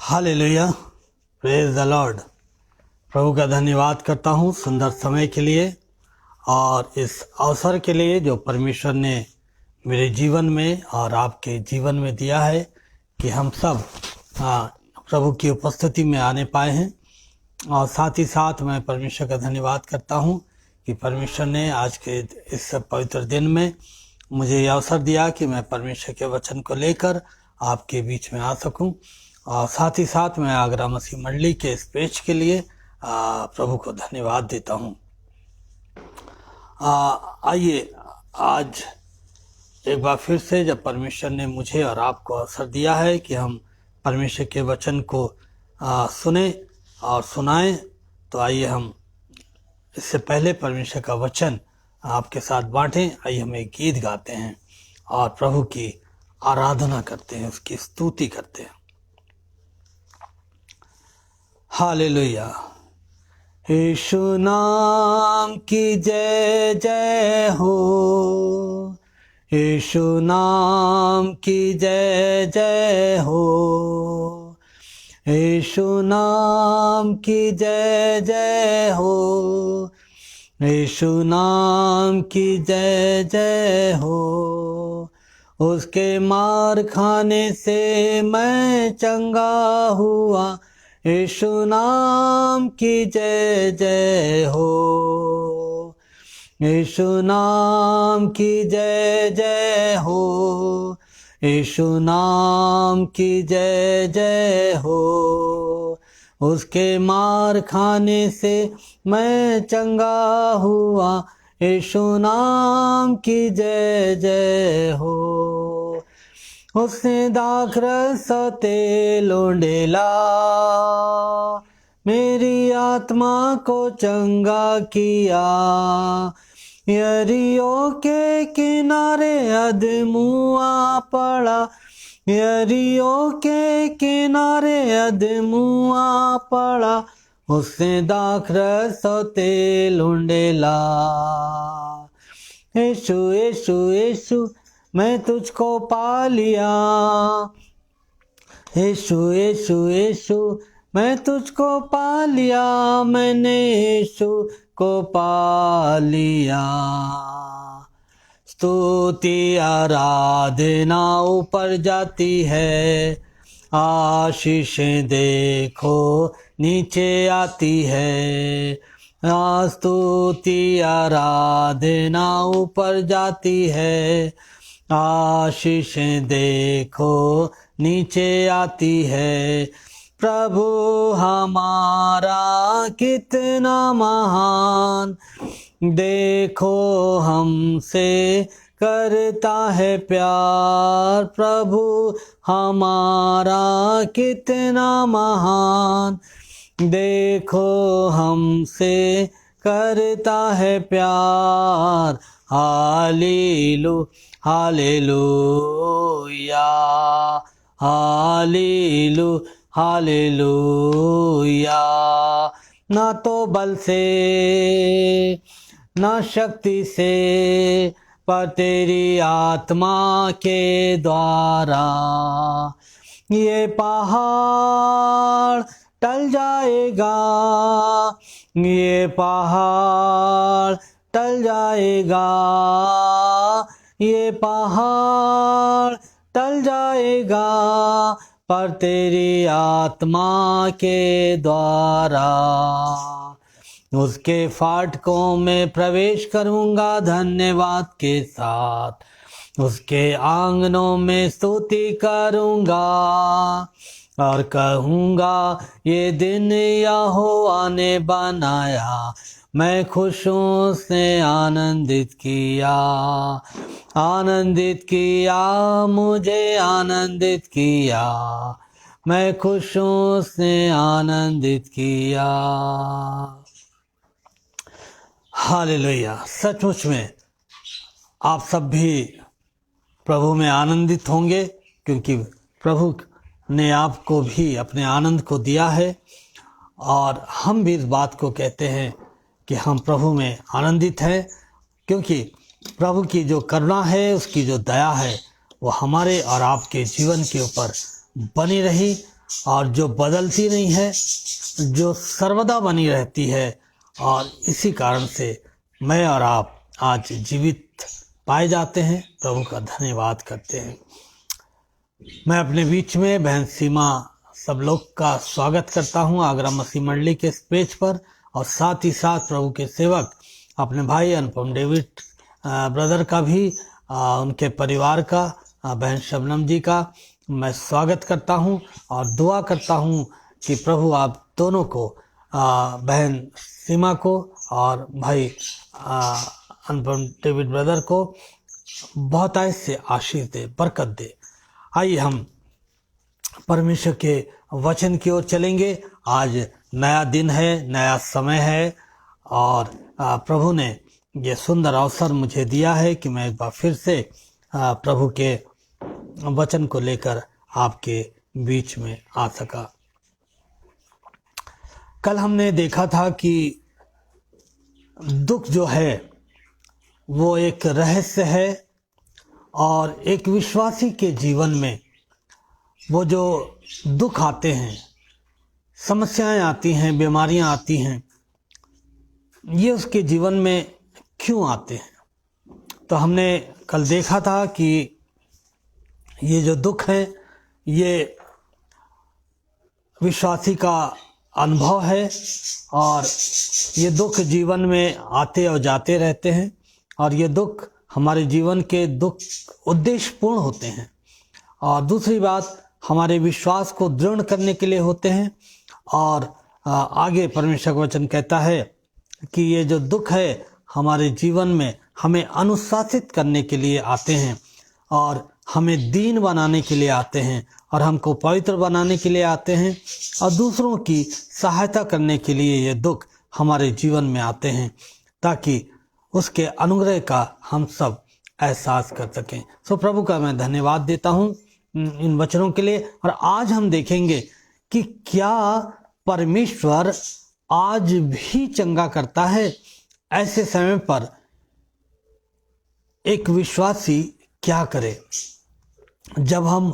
Hallelujah, praise the Lord. प्रभु का धन्यवाद करता हूँ सुंदर समय के लिए और इस अवसर के लिए जो परमेश्वर ने मेरे जीवन में और आपके जीवन में दिया है कि हम सब प्रभु की उपस्थिति में आने पाए हैं। और साथ ही साथ मैं परमेश्वर का धन्यवाद करता हूँ कि परमेश्वर ने आज के इस पवित्र दिन में मुझे यह अवसर दिया कि मैं परमेश्वर के वचन को लेकर आपके बीच में आ सकूं। और साथ ही साथ मैं आगरा मसीह मंडली के इस पेज के लिए प्रभु को धन्यवाद देता हूं। आइए आज एक बार फिर से जब परमेश्वर ने मुझे और आपको अवसर दिया है कि हम परमेश्वर के वचन को सुने और सुनाएं, तो आइए हम इससे पहले परमेश्वर का वचन आपके साथ बांटें। आइए हम एक गीत गाते हैं और प्रभु की आराधना करते हैं, उसकी स्तुति करते हैं। हालेलुया। यीशु नाम की जय जय हो, यीशु नाम की जय जय हो, यीशु नाम की जय जय हो, यीशु नाम की जय जय हो। उसके मार खाने से मैं चंगा हुआ, यीशु नाम की जय जय हो, यीशु नाम की जय जय हो, यीशु नाम की जय जय हो। उसके मार खाने से मैं चंगा हुआ, यीशु नाम की जय जय हो। उसने दाखरस तेल उंडेला, मेरी आत्मा को चंगा किया। यरीहो के किनारे अधमुआ पड़ा, यरीहो के किनारे अधमुआ पड़ा। उसने दाखरस तेल उंडेला। यीशु यीशु यीशु मैं तुझको पा लिया, यीशु यीशु यीशु मैं तुझको पा लिया, मैंने यीशु को पा लिया। स्तुति आराधना ऊपर जाती है, आशीषें देखो नीचे आती है। स्तुति आराधना ऊपर जाती है, आशीषें देखो नीचे आती है। प्रभु हमारा कितना महान, देखो हमसे करता है प्यार। प्रभु हमारा कितना महान, देखो हमसे करता है प्यार। हालेलु हालेलुया, हालेलु हालेलुया। ना तो बल से ना शक्ति से, पर तेरी आत्मा के द्वारा। ये पहाड़ टल जाएगा, ये पहाड़ टल जाएगा, ये पहाड़ टल जाएगा, पर तेरी आत्मा के द्वारा। उसके फाटकों में प्रवेश करूंगा धन्यवाद के साथ, उसके आंगनों में स्तुति करूंगा और कहूंगा ये दिन यहोवा ने बनाया, मैं खुश हूँ उसने आनंदित किया, आनंदित किया, मुझे आनंदित किया। मैं खुश हूँ उसने आनंदित किया। हालेलुया। सचमुच में आप सब भी प्रभु में आनंदित होंगे, क्योंकि प्रभु ने आपको भी अपने आनंद को दिया है। और हम भी इस बात को कहते हैं कि हम प्रभु में आनंदित हैं, क्योंकि प्रभु की जो करुणा है, उसकी जो दया है, वो हमारे और आपके जीवन के ऊपर बनी रही और जो बदलती नहीं है, जो सर्वदा बनी रहती है। और इसी कारण से मैं और आप आज जीवित पाए जाते हैं। प्रभु का धन्यवाद करते हैं। मैं अपने बीच में बहन सीमा सब लोग का स्वागत करता हूं आगरा मसीह मंडली के इस पेज पर, और साथ ही साथ प्रभु के सेवक अपने भाई अनुपम डेविड ब्रदर का भी, उनके परिवार का, बहन शबनम जी का मैं स्वागत करता हूं और दुआ करता हूं कि प्रभु आप दोनों को, बहन सीमा को और भाई अनुपम डेविड ब्रदर को बहुतायत से आशीष दे, बरकत दे। आइए हम परमेश्वर के वचन की ओर चलेंगे। आज नया दिन है, नया समय है, और प्रभु ने ये सुंदर अवसर मुझे दिया है कि मैं एक बार फिर से प्रभु के वचन को लेकर आपके बीच में आ सका। कल हमने देखा था कि दुख जो है वो एक रहस्य है, और एक विश्वासी के जीवन में वो जो दुख आते हैं, समस्याएं आती हैं, बीमारियां आती हैं, ये उसके जीवन में क्यों आते हैं। तो हमने कल देखा था कि ये जो दुख है ये विश्वासी का अनुभव है, और ये दुख जीवन में आते और जाते रहते हैं, और ये दुख हमारे जीवन के दुख उद्देश्यपूर्ण होते हैं। और दूसरी बात, हमारे विश्वास को दृढ़ करने के लिए होते हैं। और आगे परमेश्वर का वचन कहता है कि ये जो दुख है हमारे जीवन में हमें अनुशासित करने के लिए आते हैं, और हमें दीन बनाने के लिए आते हैं, और हमको पवित्र बनाने के लिए आते हैं, और दूसरों की सहायता करने के लिए ये दुख हमारे जीवन में आते हैं, ताकि उसके अनुग्रह का हम सब एहसास कर सकें। सो प्रभु का मैं धन्यवाद देता हूँ इन वचनों के लिए। और आज हम देखेंगे कि क्या परमेश्वर आज भी चंगा करता है। ऐसे समय पर एक विश्वासी क्या करे। जब हम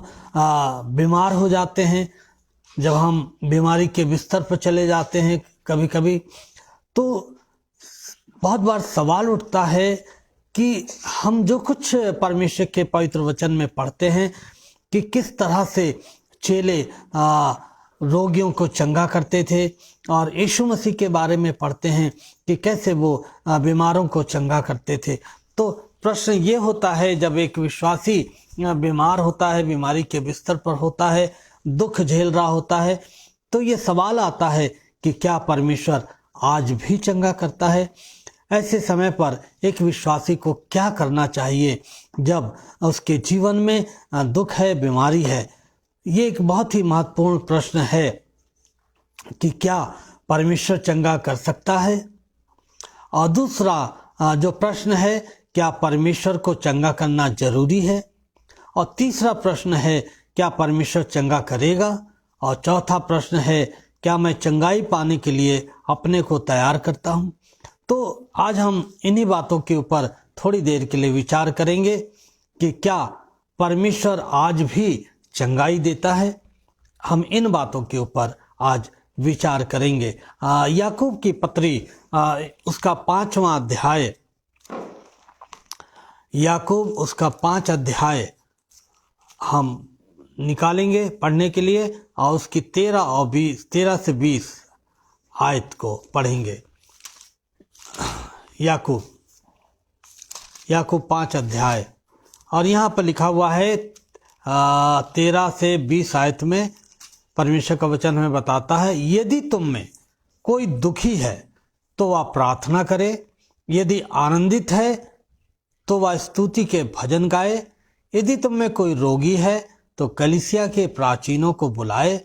बीमार हो जाते हैं, जब हम बीमारी के बिस्तर पर चले जाते हैं कभी कभी, तो बहुत बार सवाल उठता है कि हम जो कुछ परमेश्वर के पवित्र वचन में पढ़ते हैं कि किस तरह से चेले रोगियों को चंगा करते थे, और यीशु मसीह के बारे में पढ़ते हैं कि कैसे वो बीमारों को चंगा करते थे। तो प्रश्न ये होता है, जब एक विश्वासी बीमार होता है, बीमारी के बिस्तर पर होता है, दुख झेल रहा होता है, तो ये सवाल आता है कि क्या परमेश्वर आज भी चंगा करता है। ऐसे समय पर एक विश्वासी को क्या करना चाहिए जब उसके जीवन में दुख है, बीमारी है। ये एक बहुत ही महत्वपूर्ण प्रश्न है कि क्या परमेश्वर चंगा कर सकता है। और दूसरा जो प्रश्न है, क्या परमेश्वर को चंगा करना जरूरी है। और तीसरा प्रश्न है, क्या परमेश्वर चंगा करेगा। और चौथा प्रश्न है, क्या मैं चंगाई पाने के लिए अपने को तैयार करता हूँ। तो आज हम इन्हीं बातों के ऊपर थोड़ी देर के लिए विचार करेंगे कि क्या परमेश्वर आज भी चंगाई देता है। हम इन बातों के ऊपर आज विचार करेंगे। याकूब की पत्री उसका 5वां अध्याय, याकूब उसका 5 अध्याय हम निकालेंगे पढ़ने के लिए, और उसकी 13 से 20 आयत को पढ़ेंगे। याकूब 5 अध्याय, और यहाँ पर लिखा हुआ है 13 से 20 आयत में परमेश्वर का वचन हमें बताता है, यदि तुम में कोई दुखी है तो वह प्रार्थना करे, यदि आनंदित है तो वह स्तुति के भजन गाए, यदि तुम में कोई रोगी है तो कलीसिया के प्राचीनों को बुलाए,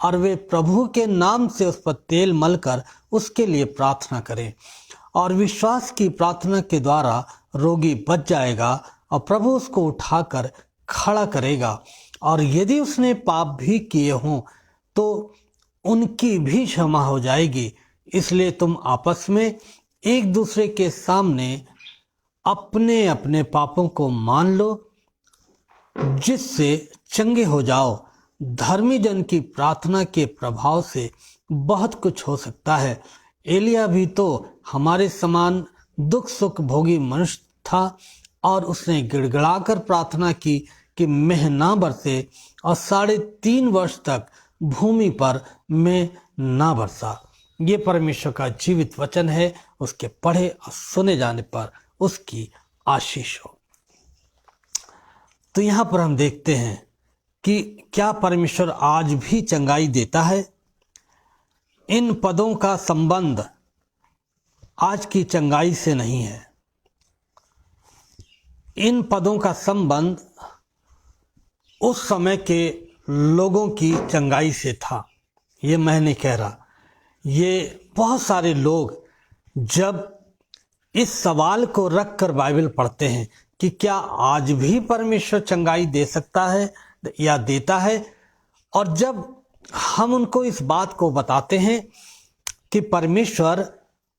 और वे प्रभु के नाम से उस पर तेल मलकर उसके लिए प्रार्थना करें, और विश्वास की प्रार्थना के द्वारा रोगी बच जाएगा, और प्रभु उसको उठाकर खड़ा करेगा। और यदि उसने पाप भी किए हों तो उनकी भी क्षमा हो जाएगी। इसलिए तुम आपस में एक दूसरे के सामने अपने अपने पापों को मान लो, जिससे चंगे हो जाओ। धर्मी जन की प्रार्थना के प्रभाव से बहुत कुछ हो सकता है। एलिया भी तो हमारे समान दुख सुख भोगी मनुष्य था और उसने गिड़गिड़ाकर प्रार्थना की कि मेह ना बरसे, और 3.5 वर्ष तक भूमि पर मेह ना बरसा। ये परमेश्वर का जीवित वचन है। उसके पढ़े और सुने जाने पर उसकी आशीष हो। तो यहाँ पर हम देखते हैं कि क्या परमेश्वर आज भी चंगाई देता है। इन पदों का संबंध आज की चंगाई से नहीं है। इन पदों का संबंध उस समय के लोगों की चंगाई से था। ये मैं नहीं कह रहा। ये बहुत सारे लोग जब इस सवाल को रख कर बाइबल पढ़ते हैं कि क्या आज भी परमेश्वर चंगाई दे सकता है या देता है, और जब हम उनको इस बात को बताते हैं कि परमेश्वर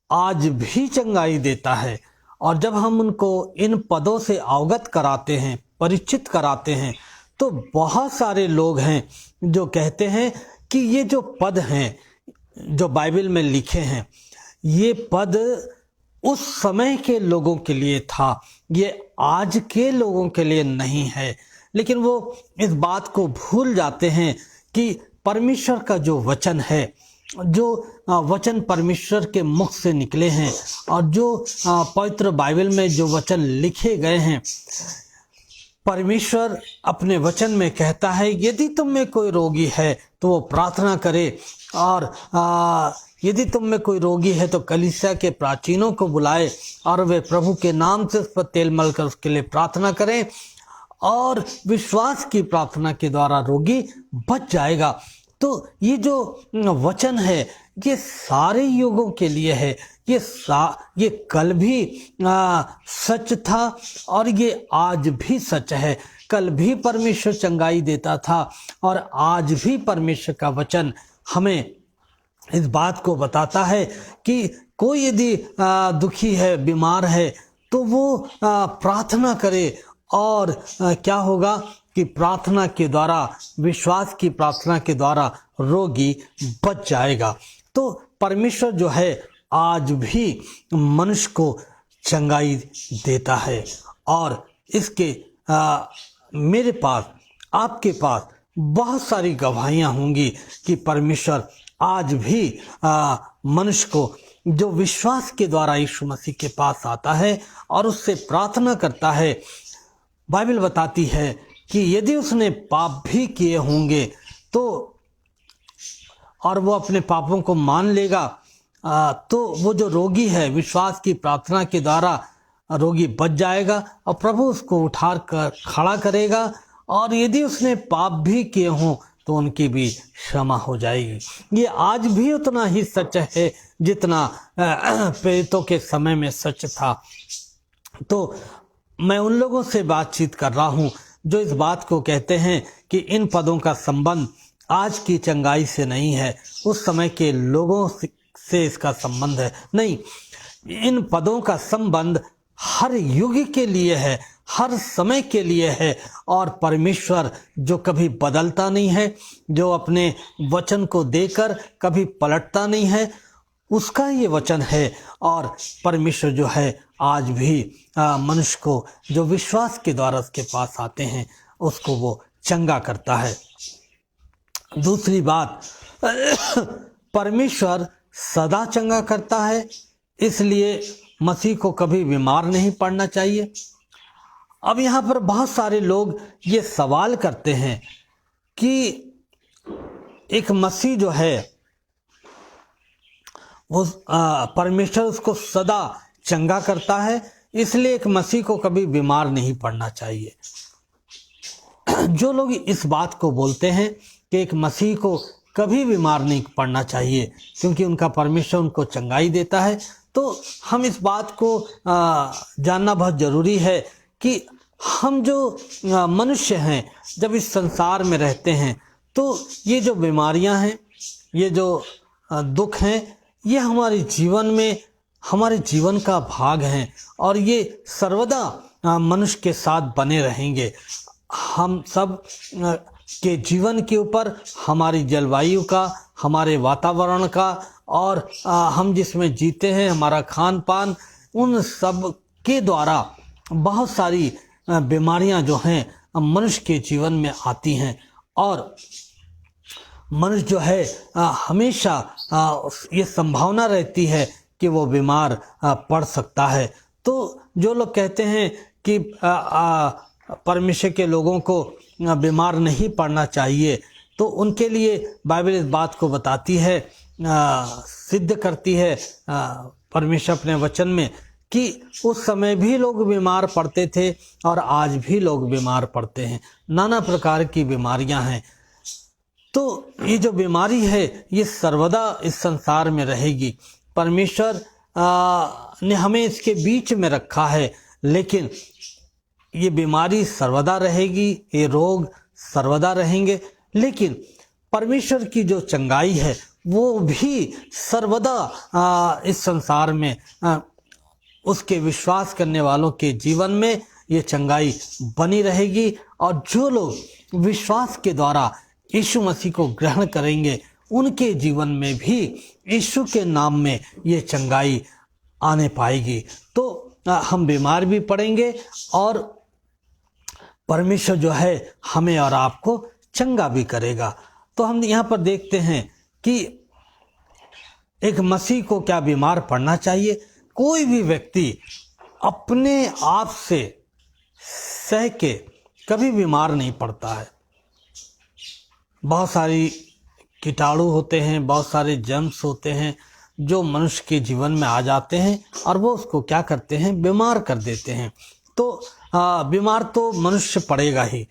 आज भी चंगाई देता है, और जब हम उनको इन पदों से अवगत कराते हैं, परिचित कराते हैं, तो बहुत सारे लोग हैं जो कहते हैं कि ये जो पद हैं जो बाइबल में लिखे हैं, ये पद उस समय के लोगों के लिए था, ये आज के लोगों के लिए नहीं है। लेकिन वो इस बात को भूल जाते हैं कि परमेश्वर का जो वचन है, जो वचन परमेश्वर के मुख से निकले हैं, और जो पवित्र बाइबल में जो वचन लिखे गए हैं, परमेश्वर अपने वचन में कहता है यदि तुम में कोई रोगी है तो वो प्रार्थना करे, और यदि तुम में कोई रोगी है तो कलीसिया के प्राचीनों को बुलाए और वे प्रभु के नाम से उस पर तेल मल कर उसके लिए प्रार्थना करें, और विश्वास की प्रार्थना के द्वारा रोगी बच जाएगा। तो ये जो वचन है ये सारे युगों के लिए है। ये कल भी सच था और ये आज भी सच है। कल भी परमेश्वर चंगाई देता था और आज भी परमेश्वर का वचन हमें इस बात को बताता है कि कोई यदि दुखी है, बीमार है, तो वो प्रार्थना करे, और क्या होगा कि प्रार्थना के द्वारा, विश्वास की प्रार्थना के द्वारा रोगी बच जाएगा। तो परमेश्वर जो है आज भी मनुष्य को चंगाई देता है, और इसके मेरे पास, आपके पास बहुत सारी गवाहियाँ होंगी कि परमेश्वर आज भी मनुष्य को जो विश्वास के द्वारा यीशु मसीह के पास आता है और उससे प्रार्थना करता है, बाइबल बताती है कि यदि उसने पाप भी किए होंगे तो, और वो अपने पापों को मान लेगा, तो वो जो रोगी है विश्वास की प्रार्थना के द्वारा रोगी बच जाएगा, और प्रभु उसको उठा कर खड़ा करेगा, और यदि उसने पाप भी किए हों तो उनकी भी क्षमा हो जाएगी। ये आज भी उतना ही सच है जितना प्रेरितों के समय में सच था। तो मैं उन लोगों से बातचीत कर रहा हूँ जो इस बात को कहते हैं कि इन पदों का संबंध आज की चंगाई से नहीं है, उस समय के लोगों से इसका संबंध है। नहीं, इन पदों का संबंध हर युग के लिए है, हर समय के लिए है, और परमेश्वर जो कभी बदलता नहीं है, जो अपने वचन को देकर कभी पलटता नहीं है, उसका ये वचन है। और परमेश्वर जो है आज भी मनुष्य को जो विश्वास के द्वारा उसके पास आते हैं उसको वो चंगा करता है। दूसरी बात, परमेश्वर सदा चंगा करता है, इसलिए मसीह को कभी बीमार नहीं पड़ना चाहिए। अब यहाँ पर बहुत सारे लोग ये सवाल करते हैं कि एक मसीह जो है वो परमेश्वर उसको सदा चंगा करता है, इसलिए एक मसीह को कभी बीमार नहीं पड़ना चाहिए। जो लोग इस बात को बोलते हैं कि एक मसीह को कभी बीमार नहीं पड़ना चाहिए क्योंकि उनका परमेश्वर उनको चंगाई देता है, तो हम इस बात को जानना बहुत ज़रूरी है कि हम जो मनुष्य हैं जब इस संसार में रहते हैं तो ये जो बीमारियां हैं, ये जो दुख हैं, ये हमारे जीवन में, हमारे जीवन का भाग हैं, और ये सर्वदा मनुष्य के साथ बने रहेंगे। हम सब के जीवन के ऊपर, हमारी जलवायु का, हमारे वातावरण का, और हम जिसमें जीते हैं, हमारा खान पान, उन सब के द्वारा बहुत सारी बीमारियां जो हैं मनुष्य के जीवन में आती हैं। और मनुष्य जो है हमेशा ये संभावना रहती है कि वो बीमार पड़ सकता है। तो जो लोग कहते हैं कि परमेश्वर के लोगों को बीमार नहीं पड़ना चाहिए, तो उनके लिए बाइबल इस बात को बताती है, सिद्ध करती है परमेश्वर अपने वचन में, कि उस समय भी लोग बीमार पड़ते थे और आज भी लोग बीमार पड़ते हैं। नाना प्रकार की बीमारियां हैं। तो ये जो बीमारी है ये सर्वदा इस संसार में रहेगी। परमेश्वर ने हमें इसके बीच में रखा है, लेकिन ये बीमारी सर्वदा रहेगी, ये रोग सर्वदा रहेंगे। लेकिन परमेश्वर की जो चंगाई है वो भी सर्वदा इस संसार में उसके विश्वास करने वालों के जीवन में ये चंगाई बनी रहेगी। और जो लोग विश्वास के द्वारा यीशु मसीह को ग्रहण करेंगे, उनके जीवन में भी यीशु के नाम में ये चंगाई आने पाएगी। तो हम बीमार भी पड़ेंगे और परमेश्वर जो है हमें और आपको चंगा भी करेगा। तो हम यहाँ पर देखते हैं कि एक मसीह को क्या बीमार पड़ना चाहिए? कोई भी व्यक्ति अपने आप से सह के कभी बीमार नहीं पड़ता है। बहुत सारी कीटाणु होते हैं, बहुत सारे जर्म्स होते हैं जो मनुष्य के जीवन में आ जाते हैं और वो उसको क्या करते हैं? बीमार कर देते हैं। तो बीमार तो मनुष्य पड़ेगा ही,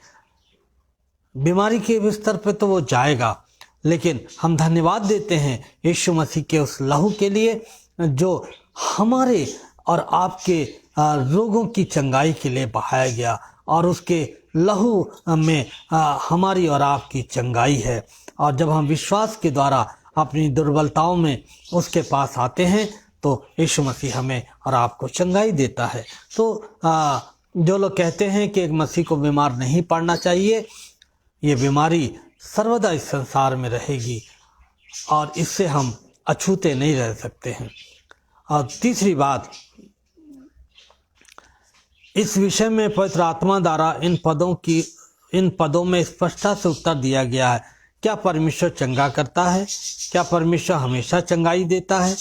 बीमारी के बिस्तर पे तो वो जाएगा। लेकिन हम धन्यवाद देते हैं यीशु मसीह के उस लहू के लिए जो हमारे और आपके रोगों की चंगाई के लिए बहाया गया, और उसके लहू में हमारी और आपकी चंगाई है। और जब हम विश्वास के द्वारा अपनी दुर्बलताओं में उसके पास आते हैं तो यीशु मसीह हमें और आपको चंगाई देता है। तो जो लोग कहते हैं कि एक मसीह को बीमार नहीं पड़ना चाहिए, ये बीमारी सर्वदा इस संसार में रहेगी और इससे हम अछूते नहीं रह सकते हैं। और तीसरी बात, इस विषय में पवित्र आत्मा द्वारा इन पदों में स्पष्टता से उत्तर दिया गया है। क्या परमेश्वर चंगा करता है? क्या परमेश्वर हमेशा चंगाई देता है?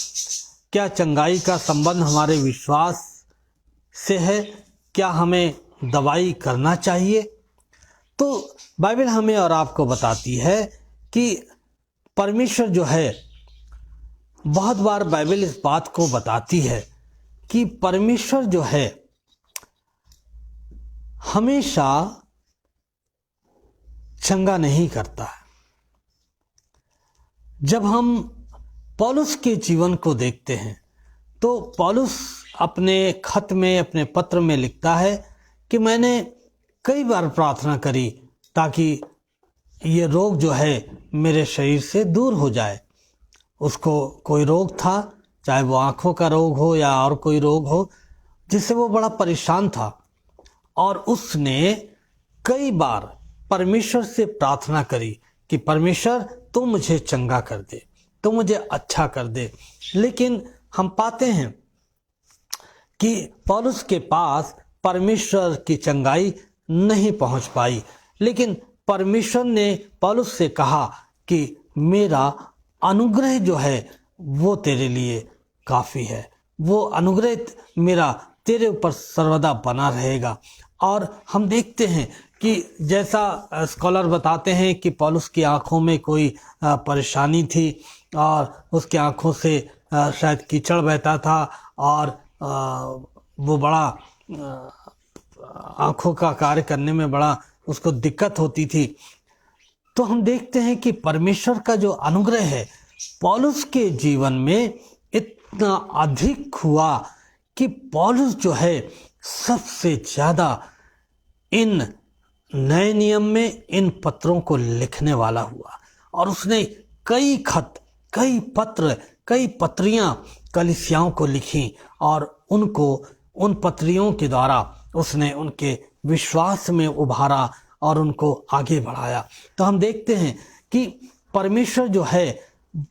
क्या चंगाई का संबंध हमारे विश्वास से है? क्या हमें दवाई करना चाहिए? तो बाइबल हमें और आपको बताती है कि परमेश्वर जो है, बहुत बार बाइबल इस बात को बताती है कि परमेश्वर जो है हमेशा चंगा नहीं करता है। जब हम पौलुस के जीवन को देखते हैं तो पौलुस अपने खत में, अपने पत्र में लिखता है कि मैंने कई बार प्रार्थना करी ताकि ये रोग जो है मेरे शरीर से दूर हो जाए। उसको कोई रोग था, चाहे वो आंखों का रोग हो या और कोई रोग हो, जिससे वो बड़ा परेशान था, और उसने कई बार परमेश्वर से प्रार्थना करी कि परमेश्वर तुम मुझे चंगा कर दे, तुम मुझे अच्छा कर दे। लेकिन हम पाते हैं कि पौलुस के पास परमेश्वर की चंगाई नहीं पहुंच पाई। लेकिन परमेश्वर ने पौलुस से कहा कि मेरा अनुग्रह जो है वो तेरे लिए काफ़ी है, वो अनुग्रह मेरा तेरे ऊपर सर्वदा बना रहेगा। और हम देखते हैं कि जैसा स्कॉलर बताते हैं कि पौलुस की आंखों में कोई परेशानी थी और उसकी आंखों से शायद कीचड़ बहता था और वो बड़ा आंखों का कार्य करने में बड़ा उसको दिक्कत होती थी। तो हम देखते हैं कि परमेश्वर का जो अनुग्रह है पौलुस के जीवन में इतना अधिक हुआ कि पौलुस जो है सबसे ज़्यादा इन नए नियम में इन पत्रों को लिखने वाला हुआ, और उसने कई खत, कई पत्र, कई पत्रियां कलीसियाओं को लिखी, और उनको उन पत्रियों के द्वारा उसने उनके विश्वास में उभारा और उनको आगे बढ़ाया। तो हम देखते हैं कि परमेश्वर जो है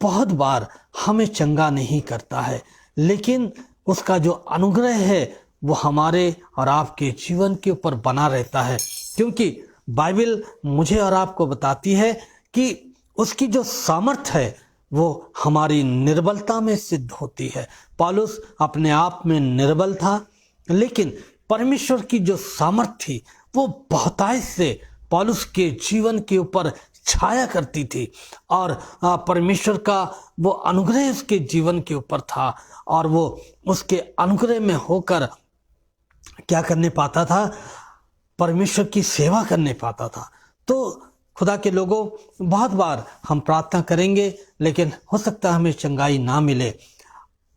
बहुत बार हमें चंगा नहीं करता है, लेकिन उसका जो अनुग्रह है वो हमारे और आपके जीवन के ऊपर बना रहता है, क्योंकि बाइबल मुझे और आपको बताती है कि उसकी जो सामर्थ है वो हमारी निर्बलता में सिद्ध होती है। पौलुस अपने आप में निर्बल था, लेकिन परमेश्वर की जो सामर्थ थी वो बहुतायत से पौलुस के जीवन के ऊपर छाया करती थी, और परमेश्वर का वो अनुग्रह उसके जीवन के ऊपर था, और वो उसके अनुग्रह में होकर क्या करने पाता था, परमेश्वर की सेवा करने पाता था। तो खुदा के लोगों, बहुत बार हम प्रार्थना करेंगे लेकिन हो सकता है हमें चंगाई ना मिले।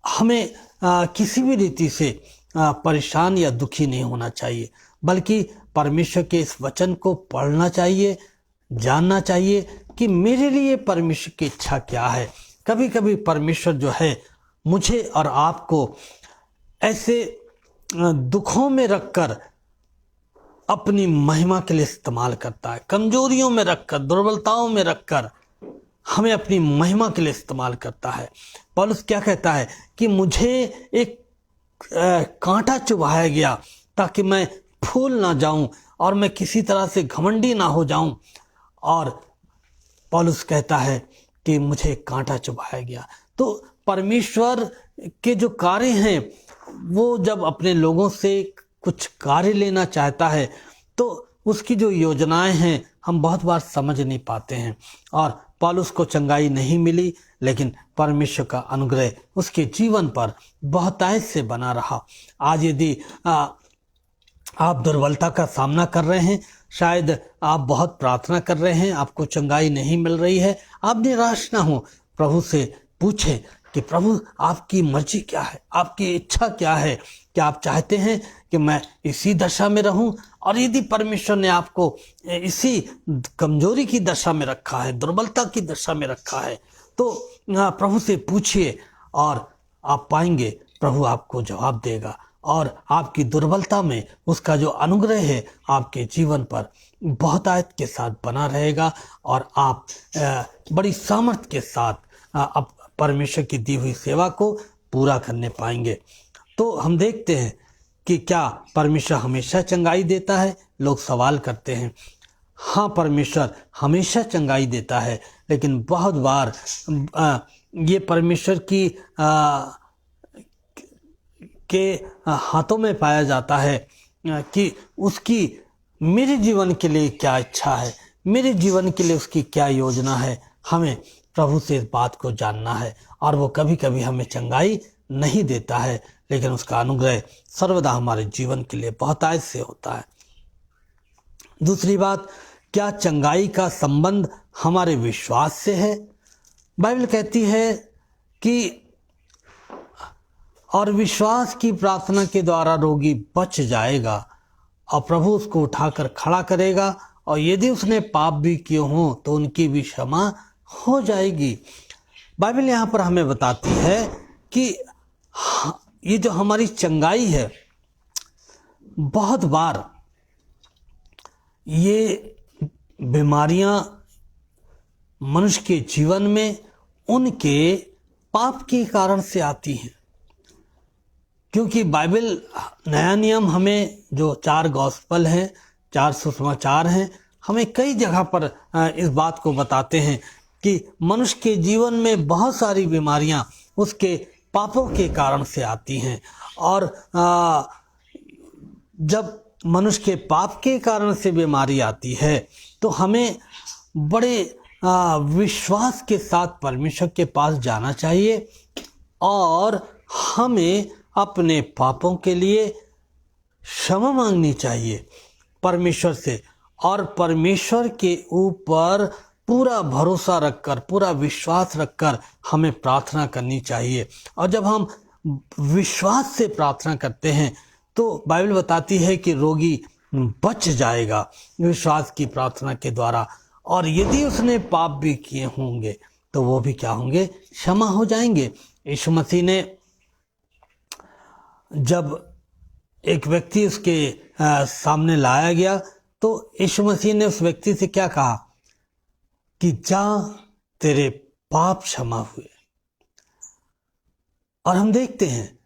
हमें किसी भी रीति से परेशान या दुखी नहीं होना चाहिए, बल्कि परमेश्वर के इस वचन को पढ़ना चाहिए, जानना चाहिए कि मेरे लिए परमेश्वर की इच्छा क्या है। कभी कभी परमेश्वर जो है मुझे और आपको ऐसे दुखों में रखकर अपनी महिमा के लिए इस्तेमाल करता है, कमजोरियों में रखकर, दुर्बलताओं में रखकर हमें अपनी महिमा के लिए इस्तेमाल करता है। पौलुस क्या कहता है कि मुझे एक कांटा चुभाया गया ताकि मैं फूल ना जाऊं और मैं किसी तरह से घमंडी ना हो जाऊं। और पौलुस कहता है कि मुझे एक कांटा चुभाया गया। तो परमेश्वर के जो कार्य हैं वो जब अपने लोगों से कुछ कार्य लेना चाहता है तो उसकी जो योजनाएं हैं हम बहुत बार समझ नहीं पाते हैं। और पौलुस को चंगाई नहीं मिली, लेकिन परमेश्वर का अनुग्रह उसके जीवन पर बहुतायत से बना रहा। आज यदि आप दुर्बलता का सामना कर रहे हैं, शायद आप बहुत प्रार्थना कर रहे हैं, आपको चंगाई नहीं मिल रही है, आप निराश ना हो, प्रभु से पूछें कि प्रभु आपकी मर्जी क्या है, आपकी इच्छा क्या है। क्या आप चाहते हैं कि मैं इसी दशा में रहूं? और यदि परमेश्वर ने आपको इसी कमजोरी की दशा में रखा है, दुर्बलता की दशा में रखा है, तो प्रभु से पूछिए और आप पाएंगे प्रभु आपको जवाब देगा, और आपकी दुर्बलता में उसका जो अनुग्रह है आपके जीवन पर बहुतायत के साथ बना रहेगा, और आप बड़ी सामर्थ के साथ परमेश्वर की दी हुई सेवा को पूरा करने पाएंगे। तो हम देखते हैं कि क्या परमेश्वर हमेशा चंगाई देता है? लोग सवाल करते हैं। हाँ, परमेश्वर हमेशा चंगाई देता है, लेकिन बहुत बार ये परमेश्वर की के हाथों में पाया जाता है कि उसकी मेरे जीवन के लिए क्या इच्छा है, मेरे जीवन के लिए उसकी क्या योजना है। हमें प्रभु से इस बात को जानना है, और वो कभी कभी हमें चंगाई नहीं देता है, लेकिन उसका अनुग्रह सर्वदा हमारे जीवन के लिए बहुतायत से होता है। दूसरी बात, क्या चंगाई का संबंध हमारे विश्वास से है? बाइबल कहती है कि और विश्वास की प्रार्थना के द्वारा रोगी बच जाएगा और प्रभु उसको उठाकर खड़ा करेगा, और यदि उसने पाप भी किए हों तो उनकी भी क्षमा हो जाएगी। बाइबल यहाँ पर हमें बताती है कि ये जो हमारी चंगाई है, बहुत बार ये बीमारियां मनुष्य के जीवन में उनके पाप के कारण से आती हैं, क्योंकि बाइबल नया नियम हमें जो 4 गॉस्पल हैं, 4 सुसमाचार हैं, हमें कई जगह पर इस बात को बताते हैं कि मनुष्य के जीवन में बहुत सारी बीमारियां उसके पापों के कारण से आती हैं। और जब मनुष्य के पाप के कारण से बीमारी आती है तो हमें बड़े विश्वास के साथ परमेश्वर के पास जाना चाहिए, और हमें अपने पापों के लिए क्षमा मांगनी चाहिए परमेश्वर से, और परमेश्वर के ऊपर पूरा भरोसा रखकर, पूरा विश्वास रखकर हमें प्रार्थना करनी चाहिए। और जब हम विश्वास से प्रार्थना करते हैं तो बाइबल बताती है कि रोगी बच जाएगा विश्वास की प्रार्थना के द्वारा, और यदि उसने पाप भी किए होंगे तो वो भी क्या होंगे? क्षमा हो जाएंगे। यीशु मसीह ने जब एक व्यक्ति उसके सामने लाया गया तो यीशु मसीह ने उस व्यक्ति से क्या कहा कि जा, तेरे पाप क्षमा हुए। और हम देखते हैं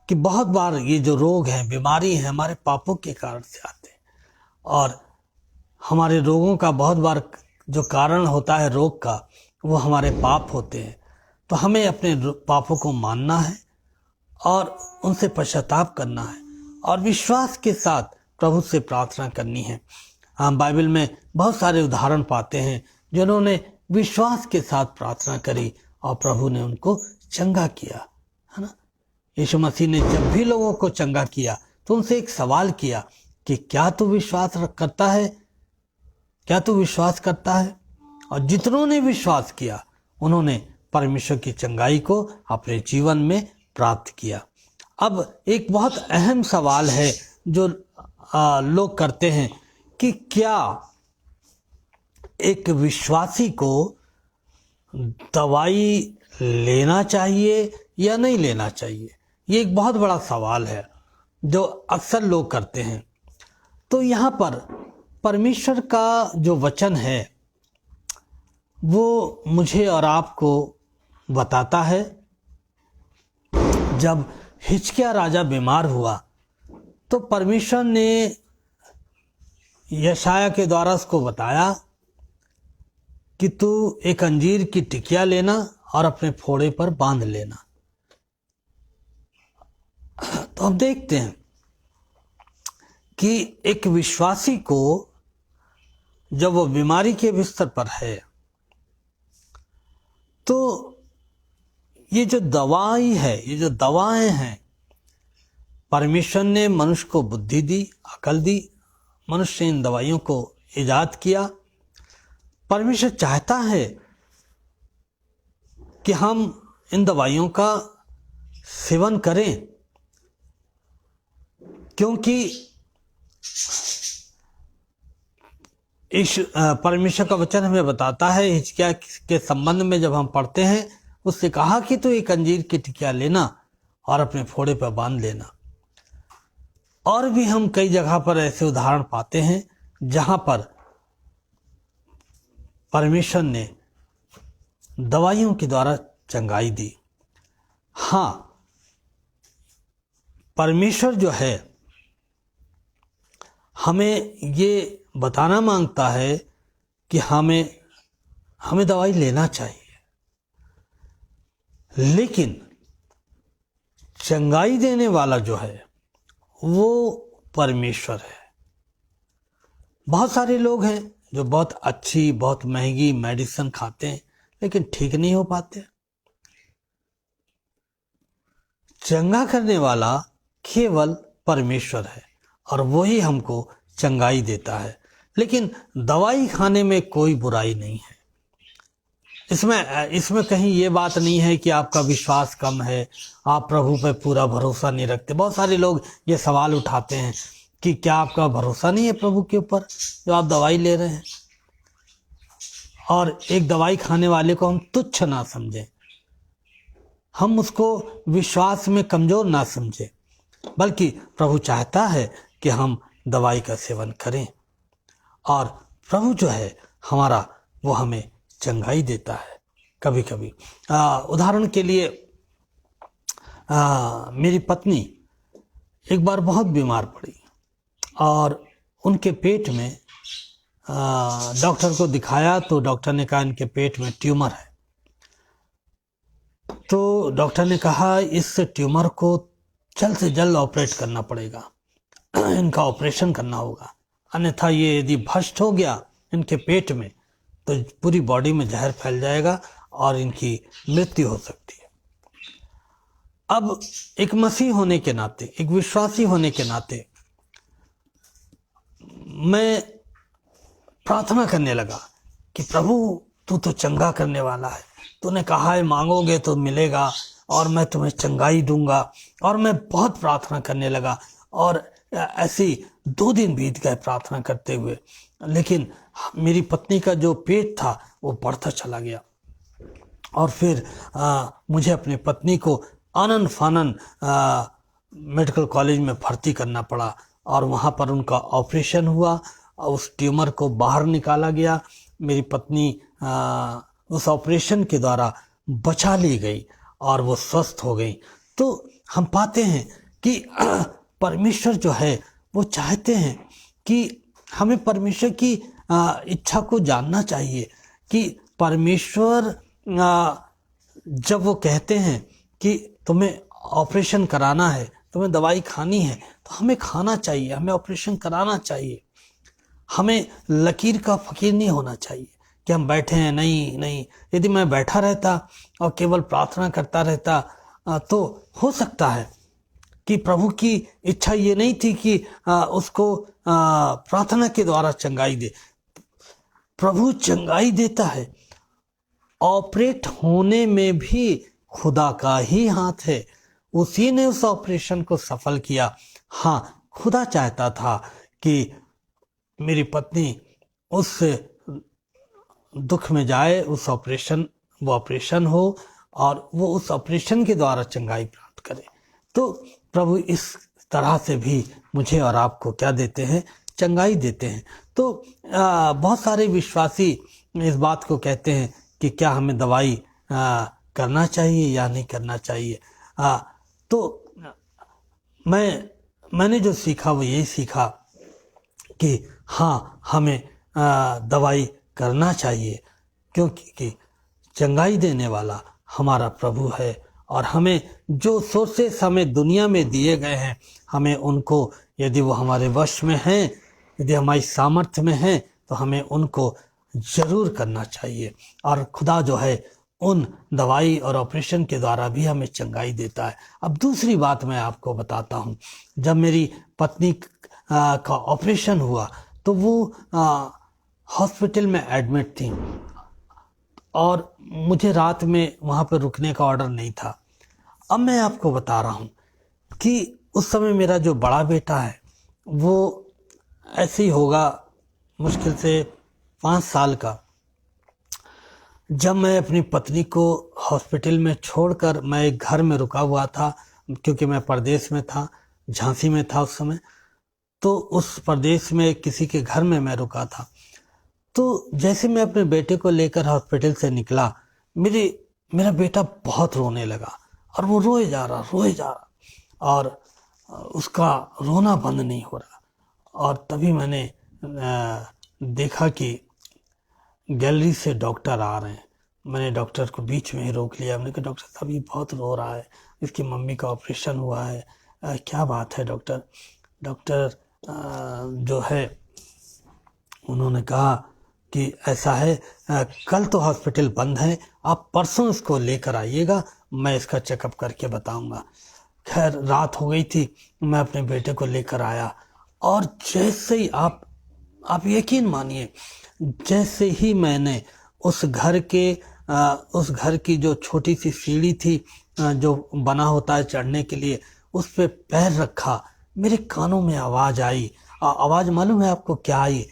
कि बहुत बार ये जो रोग हैं, बीमारी हैं, हमारे पापों के कारण से आते हैं। और हमारे रोगों का बहुत बार जो कारण होता है रोग का, वो हमारे पाप होते हैं। तो हमें अपने पापों को मानना है और उनसे पश्चाताप करना है और विश्वास के साथ प्रभु से प्रार्थना करनी है। हम बाइबल में बहुत सारे उदाहरण पाते हैं जिन्होंने विश्वास के साथ प्रार्थना करी और प्रभु ने उनको चंगा किया, है ना। यीशु मसीह ने जब भी लोगों को चंगा किया तो उनसे एक सवाल किया कि क्या तू विश्वास करता है, क्या तू विश्वास करता है? और जितनों ने विश्वास किया उन्होंने परमेश्वर की चंगाई को अपने जीवन में प्राप्त किया। अब एक बहुत अहम सवाल है जो लोग करते हैं कि क्या एक विश्वासी को दवाई लेना चाहिए या नहीं लेना चाहिए। ये एक बहुत बड़ा सवाल है जो अक्सर लोग करते हैं। तो यहाँ पर परमेश्वर का जो वचन है वो मुझे और आपको बताता है, जब हिजकिय्याह राजा बीमार हुआ तो परमेश्वर ने यशायाह के द्वारा उसको बताया कि तू एक अंजीर की टिकिया लेना और अपने फोड़े पर बांध लेना। तो हम देखते हैं कि एक विश्वासी को जब वो बीमारी के बिस्तर पर है तो ये जो दवाई है, ये जो दवाएं हैं, परमेश्वर ने मनुष्य को बुद्धि दी, अकल दी, मनुष्य ने इन दवाइयों को इजाद किया। परमेश्वर चाहता है कि हम इन दवाइयों का सेवन करें, क्योंकि परमेश्वर का वचन हमें बताता है, हिजकिय्याह के संबंध में जब हम पढ़ते हैं, उससे कहा कि तू एक अंजीर की टिकिया लेना और अपने फोड़े पर बांध लेना। और भी हम कई जगह पर ऐसे उदाहरण पाते हैं जहां पर परमेश्वर ने दवाइयों के द्वारा चंगाई दी। हाँ, परमेश्वर जो है हमें ये बताना मांगता है कि हमें दवाई लेना चाहिए, लेकिन चंगाई देने वाला जो है वो परमेश्वर है। बहुत सारे लोग हैं जो बहुत अच्छी, बहुत महंगी मेडिसिन खाते हैं लेकिन ठीक नहीं हो पाते। चंगा करने वाला केवल परमेश्वर है और वही हमको चंगाई देता है। लेकिन दवाई खाने में कोई बुराई नहीं है। इसमें कहीं ये बात नहीं है कि आपका विश्वास कम है, आप प्रभु पे पूरा भरोसा नहीं रखते। बहुत सारे लोग ये सवाल उठाते हैं कि क्या आपका भरोसा नहीं है प्रभु के ऊपर जो आप दवाई ले रहे हैं। और एक दवाई खाने वाले को हम तुच्छ ना समझें, हम उसको विश्वास में कमजोर ना समझें, बल्कि प्रभु चाहता है कि हम दवाई का सेवन करें। और प्रभु जो है हमारा, वो हमें चंगाई देता है कभी कभी। उदाहरण के लिए मेरी पत्नी एक बार बहुत बीमार पड़ी और उनके पेट में डॉक्टर को दिखाया तो डॉक्टर ने कहा इनके पेट में ट्यूमर है। तो डॉक्टर ने कहा इस ट्यूमर को जल्द से जल्द ऑपरेट करना पड़ेगा, इनका ऑपरेशन करना होगा, अन्यथा ये यदि भ्रष्ट हो गया इनके पेट में तो पूरी बॉडी में जहर फैल जाएगा और इनकी मृत्यु हो सकती है। अब एक मसीह होने के नाते, एक विश्वासी होने के नाते मैं प्रार्थना करने लगा कि प्रभु तू तो चंगा करने वाला है, तूने कहा है मांगोगे तो मिलेगा और मैं तुम्हें चंगाई दूंगा। और मैं बहुत प्रार्थना करने लगा और ऐसी 2 दिन बीत गए प्रार्थना करते हुए, लेकिन मेरी पत्नी का जो पेट था वो बढ़ता चला गया। और फिर मुझे अपनी पत्नी को आनन फानन मेडिकल कॉलेज में भर्ती करना पड़ा और वहाँ पर उनका ऑपरेशन हुआ और उस ट्यूमर को बाहर निकाला गया। मेरी पत्नी उस ऑपरेशन के द्वारा बचा ली गई और वो स्वस्थ हो गई। तो हम पाते हैं कि परमेश्वर जो है वो चाहते हैं कि हमें परमेश्वर की इच्छा को जानना चाहिए कि परमेश्वर जब वो कहते हैं कि तुम्हें ऑपरेशन कराना है, तुम्हें दवाई खानी है, तो हमें खाना चाहिए, हमें ऑपरेशन कराना चाहिए। हमें लकीर का फकीर नहीं होना चाहिए कि हम बैठे हैं। नहीं नहीं, यदि मैं बैठा रहता और केवल प्रार्थना करता रहता तो हो सकता है कि प्रभु की इच्छा ये नहीं थी कि उसको प्रार्थना के द्वारा चंगाई दे। प्रभु चंगाई देता है, ऑपरेट होने में भी खुदा का ही हाथ है। उसी ने उस ऑपरेशन को सफल किया। हाँ, खुदा चाहता था कि मेरी पत्नी उस दुख में जाए, वो ऑपरेशन हो और वो उस ऑपरेशन के द्वारा चंगाई प्राप्त करे। तो प्रभु इस तरह से भी मुझे और आपको क्या देते हैं? चंगाई देते हैं। तो बहुत सारे विश्वासी इस बात को कहते हैं कि क्या हमें दवाई करना चाहिए या नहीं करना चाहिए। तो मैंने जो सीखा वो यही सीखा कि हाँ, हमें दवाई करना चाहिए, क्योंकि चंगाई देने वाला हमारा प्रभु है। और हमें जो सोर्सेस हमें दुनिया में दिए गए हैं, हमें उनको, यदि वो हमारे वश में हैं, यदि हमारी सामर्थ्य में हैं, तो हमें उनको जरूर करना चाहिए। और खुदा जो है उन दवाई और ऑपरेशन के द्वारा भी हमें चंगाई देता है। अब दूसरी बात मैं आपको बताता हूँ। जब मेरी पत्नी का ऑपरेशन हुआ तो वो हॉस्पिटल में एडमिट थी और मुझे रात में वहाँ पर रुकने का ऑर्डर नहीं था। अब मैं आपको बता रहा हूँ कि उस समय मेरा जो बड़ा बेटा है वो ऐसे ही होगा, मुश्किल से 5 साल का। जब मैं अपनी पत्नी को हॉस्पिटल में छोड़कर मैं एक घर में रुका हुआ था, क्योंकि मैं परदेश में था, झांसी में था उस समय। तो उस प्रदेश में किसी के घर में मैं रुका था। तो जैसे मैं अपने बेटे को लेकर हॉस्पिटल से निकला, मेरा बेटा बहुत रोने लगा और वो रोए जा रहा और उसका रोना बंद नहीं हो रहा। और तभी मैंने देखा कि गैलरी से डॉक्टर आ रहे हैं। मैंने डॉक्टर को बीच में ही रोक लिया। मैंने कहा, डॉक्टर साहब ये बहुत रो रहा है, इसकी मम्मी का ऑपरेशन हुआ है, क्या बात है डॉक्टर? डॉक्टर जो है उन्होंने कहा कि ऐसा है, कल तो हॉस्पिटल बंद है, आप परसों इसको लेकर आइएगा, मैं इसका चेकअप करके बताऊंगा। खैर रात हो गई थी, मैं अपने बेटे को लेकर आया और जैसे ही आप यकीन मानिए, जैसे ही मैंने उस घर की जो छोटी सी सीढ़ी थी जो बना होता है चढ़ने के लिए, उस पे पैर रखा, मेरे कानों में आवाज आई। आवाज मालूम है आपको क्या आई?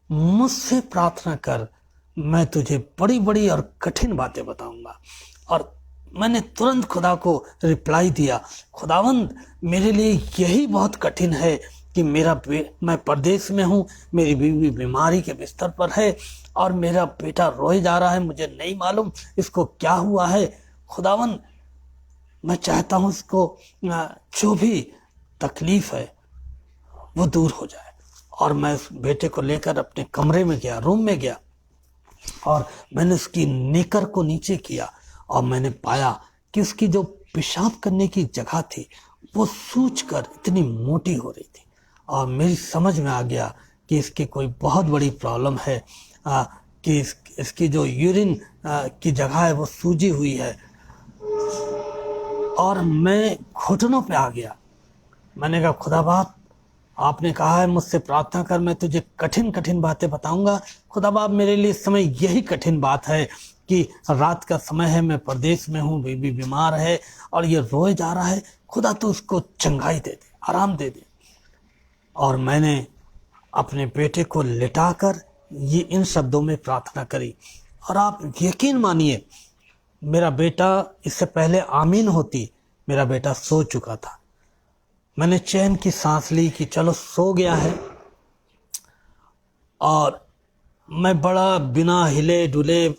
मुझसे प्रार्थना कर, मैं तुझे बड़ी बड़ी और कठिन बातें बताऊंगा। और मैंने तुरंत खुदा को रिप्लाई दिया, खुदावंद मेरे लिए यही बहुत कठिन है कि मैं परदेश में हूँ, मेरी बीवी बीमारी के बिस्तर पर है और मेरा बेटा रोए जा रहा है, मुझे नहीं मालूम इसको क्या हुआ है। खुदावंद मैं चाहता हूँ इसको जो भी तकलीफ है वो दूर हो जाए। और मैं उस बेटे को लेकर अपने कमरे में गया, रूम में गया और मैंने उसकी नेकर को नीचे किया और मैंने पाया कि उसकी जो पेशाब करने की जगह थी वो सूजकर इतनी मोटी हो रही थी। और मेरी समझ में आ गया कि इसकी कोई बहुत बड़ी प्रॉब्लम है, कि इसकी जो यूरिन की जगह है वो सूजी हुई है। और मैं घुटनों पे आ गया। मैंने कहा, खुदा बाप आपने कहा है मुझसे प्रार्थना कर, मैं तुझे कठिन कठिन बातें बताऊंगा। खुदा बाप मेरे लिए इस समय यही कठिन बात है कि रात का समय है, मैं परदेश में हूँ, बेबी बीमार है और ये रोए जा रहा है। खुदा तो उसको चंगाई दे दे, आराम दे दे। और मैंने अपने बेटे को लिटाकर ये इन शब्दों में प्रार्थना करी। और आप यकीन मानिए, मेरा बेटा, इससे पहले आमीन होती, मेरा बेटा सो चुका था। मैंने चैन की सांस ली कि चलो सो गया है, और मैं बड़ा बिना हिले डुले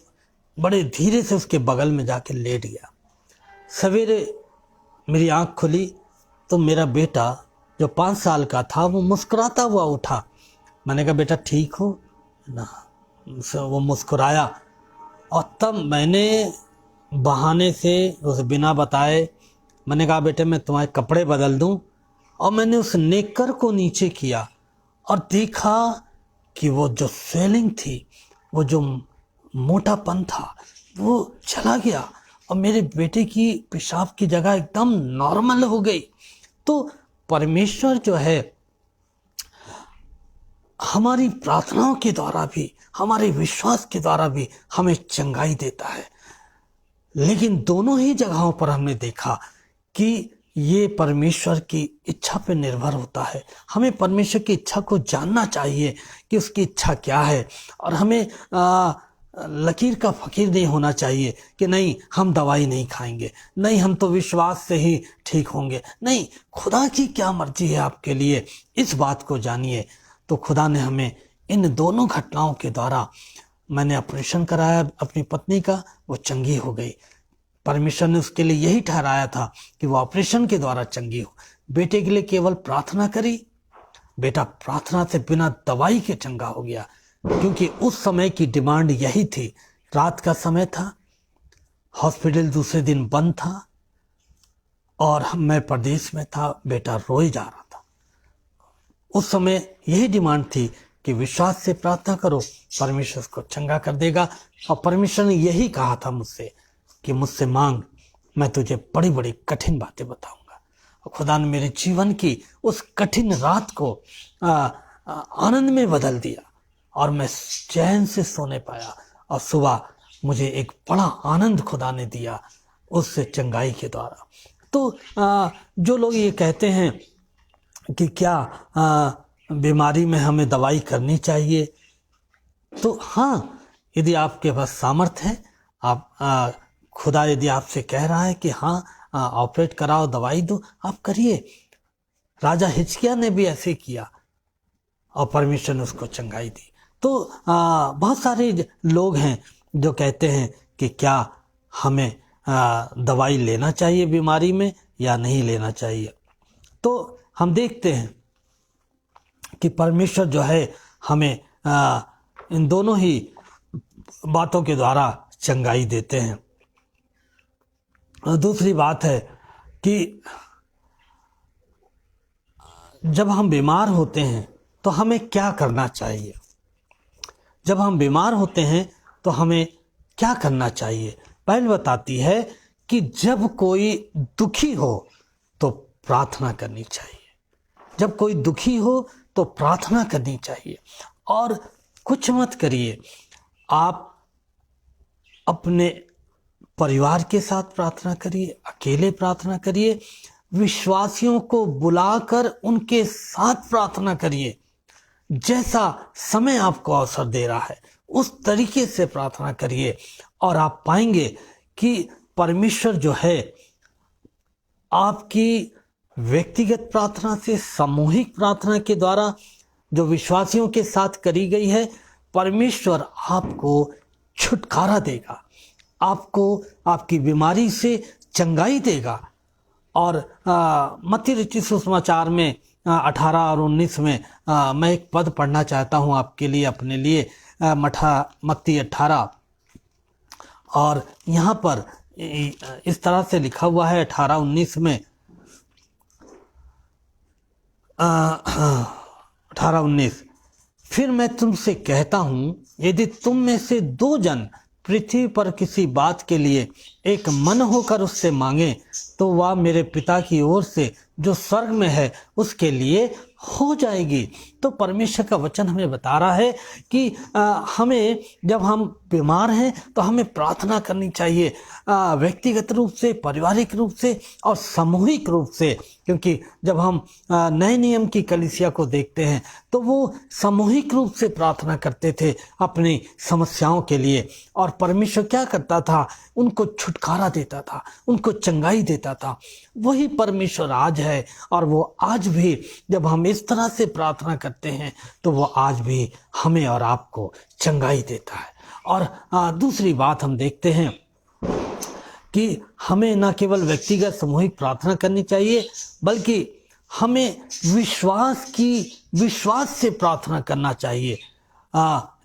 बड़े धीरे से उसके बगल में जाके लेट गया। सवेरे मेरी आंख खुली तो मेरा बेटा जो 5 साल का था वो मुस्कुराता हुआ उठा। मैंने कहा बेटा ठीक हो ना? वो मुस्कुराया, और तब मैंने बहाने से उसे बिना बताए मैंने कहा बेटे मैं तुम्हारे कपड़े बदल दूं, और मैंने उस नेकर को नीचे किया और देखा कि वो जो स्वेलिंग थी, वो जो मोटापन था, वो चला गया और मेरे बेटे की पेशाब की जगह एकदम नॉर्मल हो गई। तो परमेश्वर जो है हमारी प्रार्थनाओं के द्वारा भी, हमारे विश्वास के द्वारा भी हमें चंगाई देता है। लेकिन दोनों ही जगहों पर हमने देखा कि ये परमेश्वर की इच्छा पर निर्भर होता है। हमें परमेश्वर की इच्छा को जानना चाहिए कि उसकी इच्छा क्या है, और हमें लकीर का फकीर नहीं होना चाहिए कि नहीं हम दवाई नहीं खाएंगे, नहीं हम तो विश्वास से ही ठीक होंगे। नहीं, खुदा की क्या मर्जी है आपके लिए, इस बात को जानिए। तो खुदा ने हमें इन दोनों घटनाओं के द्वारा, मैंने ऑपरेशन कराया अपनी पत्नी का, वो चंगी हो गई। परमेश्वर ने उसके लिए यही ठहराया था कि वो ऑपरेशन के द्वारा चंगी हो। बेटे के लिए केवल प्रार्थना करी, बेटा प्रार्थना से बिना दवाई के चंगा हो गया, क्योंकि उस समय की डिमांड यही थी। रात का समय था, हॉस्पिटल दूसरे दिन बंद था, और मैं प्रदेश में था, बेटा रोए जा रहा था। उस समय यही डिमांड थी कि विश्वास से प्रार्थना करो, परमेश्वर को चंगा कर देगा। और परमेश्वर ने यही कहा था मुझसे कि मुझसे मांग, मैं तुझे बड़ी बड़ी कठिन बातें बताऊंगा। और खुदा ने मेरे जीवन की उस कठिन रात को आनंद में बदल दिया, और मैं चैन से सोने पाया, और सुबह मुझे एक बड़ा आनंद खुदा ने दिया उस चंगाई के द्वारा। तो जो लोग ये कहते हैं कि क्या बीमारी में हमें दवाई करनी चाहिए, तो हाँ, यदि आपके पास सामर्थ्य है, आप खुदा यदि आपसे कह रहा है कि हाँ ऑपरेट कराओ, दवाई दो, आप करिए। राजा हिजकिय्याह ने भी ऐसे किया और परमेश्वर ने उसको चंगाई दी। तो बहुत सारे लोग हैं जो कहते हैं कि क्या हमें दवाई लेना चाहिए बीमारी में या नहीं लेना चाहिए। तो हम देखते हैं कि परमेश्वर जो है हमें इन दोनों ही बातों के द्वारा चंगाई देते हैं। और दूसरी बात है कि जब हम बीमार होते हैं तो हमें क्या करना चाहिए। जब हम बीमार होते हैं तो हमें क्या करना चाहिए। बाइबल बताती है कि जब कोई दुखी हो तो प्रार्थना करनी चाहिए। जब कोई दुखी हो तो प्रार्थना करनी चाहिए, और कुछ मत करिए, आप अपने परिवार के साथ प्रार्थना करिए, अकेले प्रार्थना करिए, विश्वासियों को बुलाकर उनके साथ प्रार्थना करिए। जैसा समय आपको अवसर दे रहा है उस तरीके से प्रार्थना करिए, और आप पाएंगे कि परमेश्वर जो है आपकी व्यक्तिगत प्रार्थना से, सामूहिक प्रार्थना के द्वारा जो विश्वासियों के साथ करी गई है, परमेश्वर आपको छुटकारा देगा, आपको आपकी बीमारी से चंगाई देगा। और मत्ती रचित सुसमाचार में 18 और 19 में मैं एक पद पढ़ना चाहता हूँ आपके लिए, अपने लिए। मत्ती 18, और यहाँ पर इस तरह से लिखा हुआ है 18-19 में, 18-19, फिर मैं तुमसे कहता हूँ यदि तुम में से 2 जन पृथ्वी पर किसी बात के लिए एक मन होकर उससे मांगे तो वह मेरे पिता की ओर से जो स्वर्ग में है उसके लिए हो जाएगी। तो परमेश्वर का वचन हमें बता रहा है कि हमें जब हम बीमार हैं तो हमें प्रार्थना करनी चाहिए, व्यक्तिगत रूप से, पारिवारिक रूप से और सामूहिक रूप से। क्योंकि जब हम नए नियम की कलीसिया को देखते हैं तो वो सामूहिक रूप से प्रार्थना करते थे अपनी समस्याओं के लिए, और परमेश्वर क्या करता था, उनको छुटकारा देता था, उनको चंगाई देता था। वही परमेश्वर आज है है, और वो आज भी जब हम इस तरह से प्रार्थना करते हैं तो वो आज भी हमें और आपको चंगाई देता है। और दूसरी बात हम देखते हैं कि हमें न केवल व्यक्तिगत सामूहिक प्रार्थना करनी चाहिए, बल्कि हमें विश्वास से प्रार्थना करना चाहिए।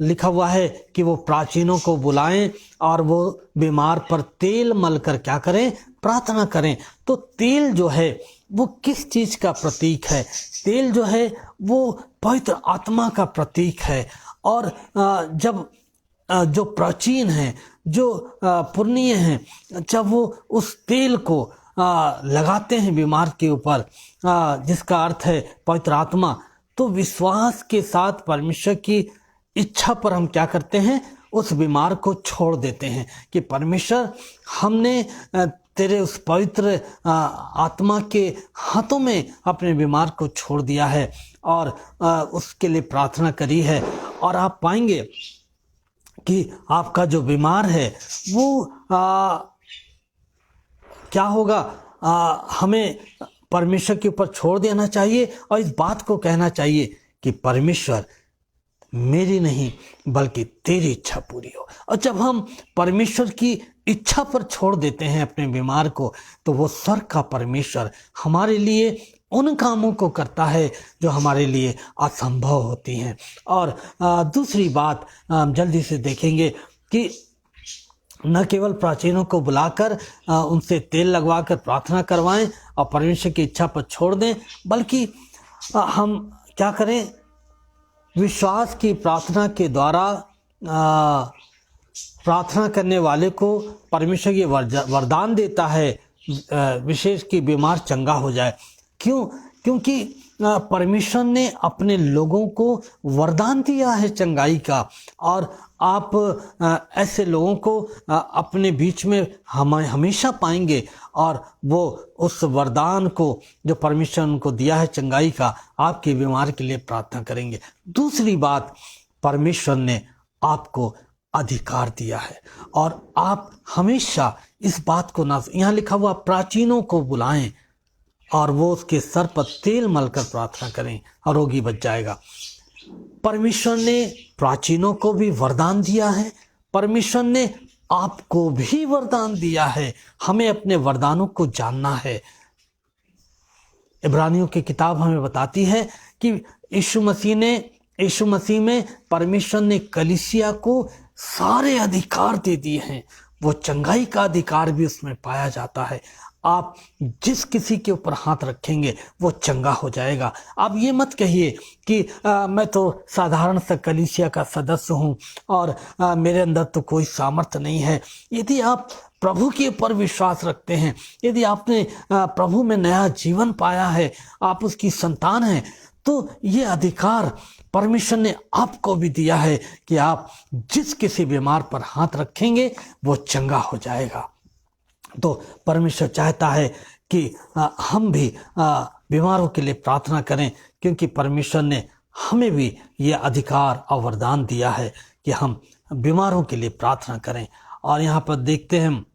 लिखा हुआ है कि वो प्राचीनों को बुलाएं और वो बीमार पर तेल मलकर क्या करें, प्रार्थना करें। तो तेल जो है वो किस चीज का प्रतीक है? तेल जो है वो पवित्र आत्मा का प्रतीक है। और जब जो प्राचीन हैं, जो पुरनीय हैं, जब वो उस तेल को लगाते हैं बीमार के ऊपर, जिसका अर्थ है पवित्र आत्मा, तो विश्वास के साथ परमेश्वर की इच्छा पर हम क्या करते हैं, उस बीमार को छोड़ देते हैं कि परमेश्वर, हमने तेरे उस पवित्र आत्मा के हाथों में अपने बीमार को छोड़ दिया है और उसके लिए प्रार्थना करी है। और आप पाएंगे कि आपका जो बीमार है वो क्या होगा, हमें परमेश्वर के ऊपर छोड़ देना चाहिए और इस बात को कहना चाहिए कि परमेश्वर, मेरी नहीं बल्कि तेरी इच्छा पूरी हो। और जब हम परमेश्वर की इच्छा पर छोड़ देते हैं अपने बीमार को, तो वो स्वर्ग का परमेश्वर हमारे लिए उन कामों को करता है जो हमारे लिए असंभव होती हैं। और दूसरी बात जल्दी से देखेंगे कि न केवल प्राचीनों को बुलाकर उनसे तेल लगवाकर प्रार्थना करवाएं और परमेश्वर की इच्छा पर छोड़ दें, बल्कि हम क्या करें, विश्वास की प्रार्थना के द्वारा प्रार्थना करने वाले को परमेश्वर ये वरदान देता है, विशेष कि बीमार चंगा हो जाए। क्यों? क्योंकि परमेश्वर ने अपने लोगों को वरदान दिया है चंगाई का, और आप ऐसे लोगों को अपने बीच में हमेशा पाएंगे, और वो उस वरदान को जो परमेश्वर उनको दिया है चंगाई का, आपके बीमार के लिए प्रार्थना करेंगे। दूसरी बात, परमेश्वर ने आपको अधिकार दिया है और आप हमेशा इस बात को ना, यहाँ लिखा हुआ प्राचीनों को बुलाएं और वो उसके सर पर तेल मलकर प्रार्थना करें और रोगी बच जाएगा। परमेश्वर ने प्राचीनों को भी वरदान दिया है, परमेश्वर ने आपको भी वरदान दिया है। हमें अपने वरदानों को जानना है। इब्रानियों की किताब हमें बताती है कि यीशु मसीह में परमेश्वर ने कलीसिया को सारे अधिकार दे दिए हैं। वो चंगाई का अधिकार भी उसमें पाया जाता है। आप जिस किसी के ऊपर हाथ रखेंगे वो चंगा हो जाएगा। आप ये मत कहिए कि मैं तो साधारण सा कलीसिया का सदस्य हूँ और मेरे अंदर तो कोई सामर्थ्य नहीं है। यदि आप प्रभु के ऊपर विश्वास रखते हैं, यदि आपने प्रभु में नया जीवन पाया है, आप उसकी संतान हैं, तो ये अधिकार परमेश्वर ने आपको भी दिया है कि आप जिस किसी बीमार पर हाथ रखेंगे वो चंगा हो जाएगा। तो परमेश्वर चाहता है कि हम भी बीमारों के लिए प्रार्थना करें, क्योंकि परमेश्वर ने हमें भी ये अधिकार और वरदान दिया है कि हम बीमारों के लिए प्रार्थना करें। और यहाँ पर देखते हैं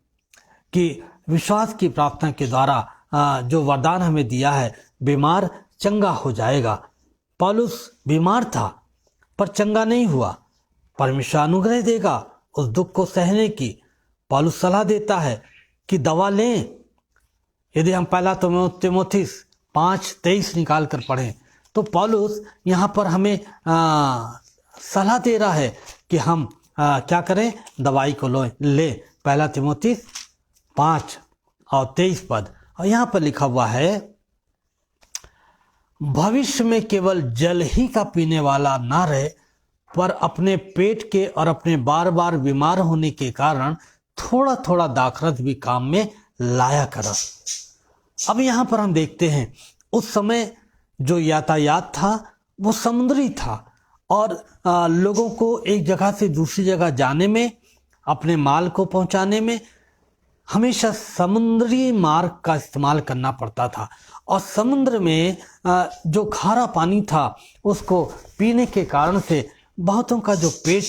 कि विश्वास की प्रार्थना के द्वारा जो वरदान हमें दिया है, बीमार चंगा हो जाएगा। पौलुस बीमार था पर चंगा नहीं हुआ, परमेश्वर अनुग्रह देगा उस दुख को सहने की। पौलुस सलाह देता है कि दवा लें। यदि हम पहला तीमुथियुस 5:23 निकाल कर पढ़ें तो पौलुस यहाँ पर हमें सलाह दे रहा है कि हम क्या करें, दवाई को ले। पहला तीमुथियुस 5:23। और यहाँ पर लिखा हुआ है, भविष्य में केवल जल ही का पीने वाला ना रहे, पर अपने पेट के और अपने बार बार बीमार होने के कारण थोड़ा थोड़ा दाखरस भी काम में लाया करा। अब यहाँ पर हम देखते हैं उस समय जो यातायात था वो समुद्री था, और लोगों को एक जगह से दूसरी जगह जाने में, अपने माल को पहुंचाने में हमेशा समुद्री मार्ग का इस्तेमाल करना पड़ता था। और समुद्र में जो खारा पानी था उसको पीने के कारण से बहुतों का जो पेट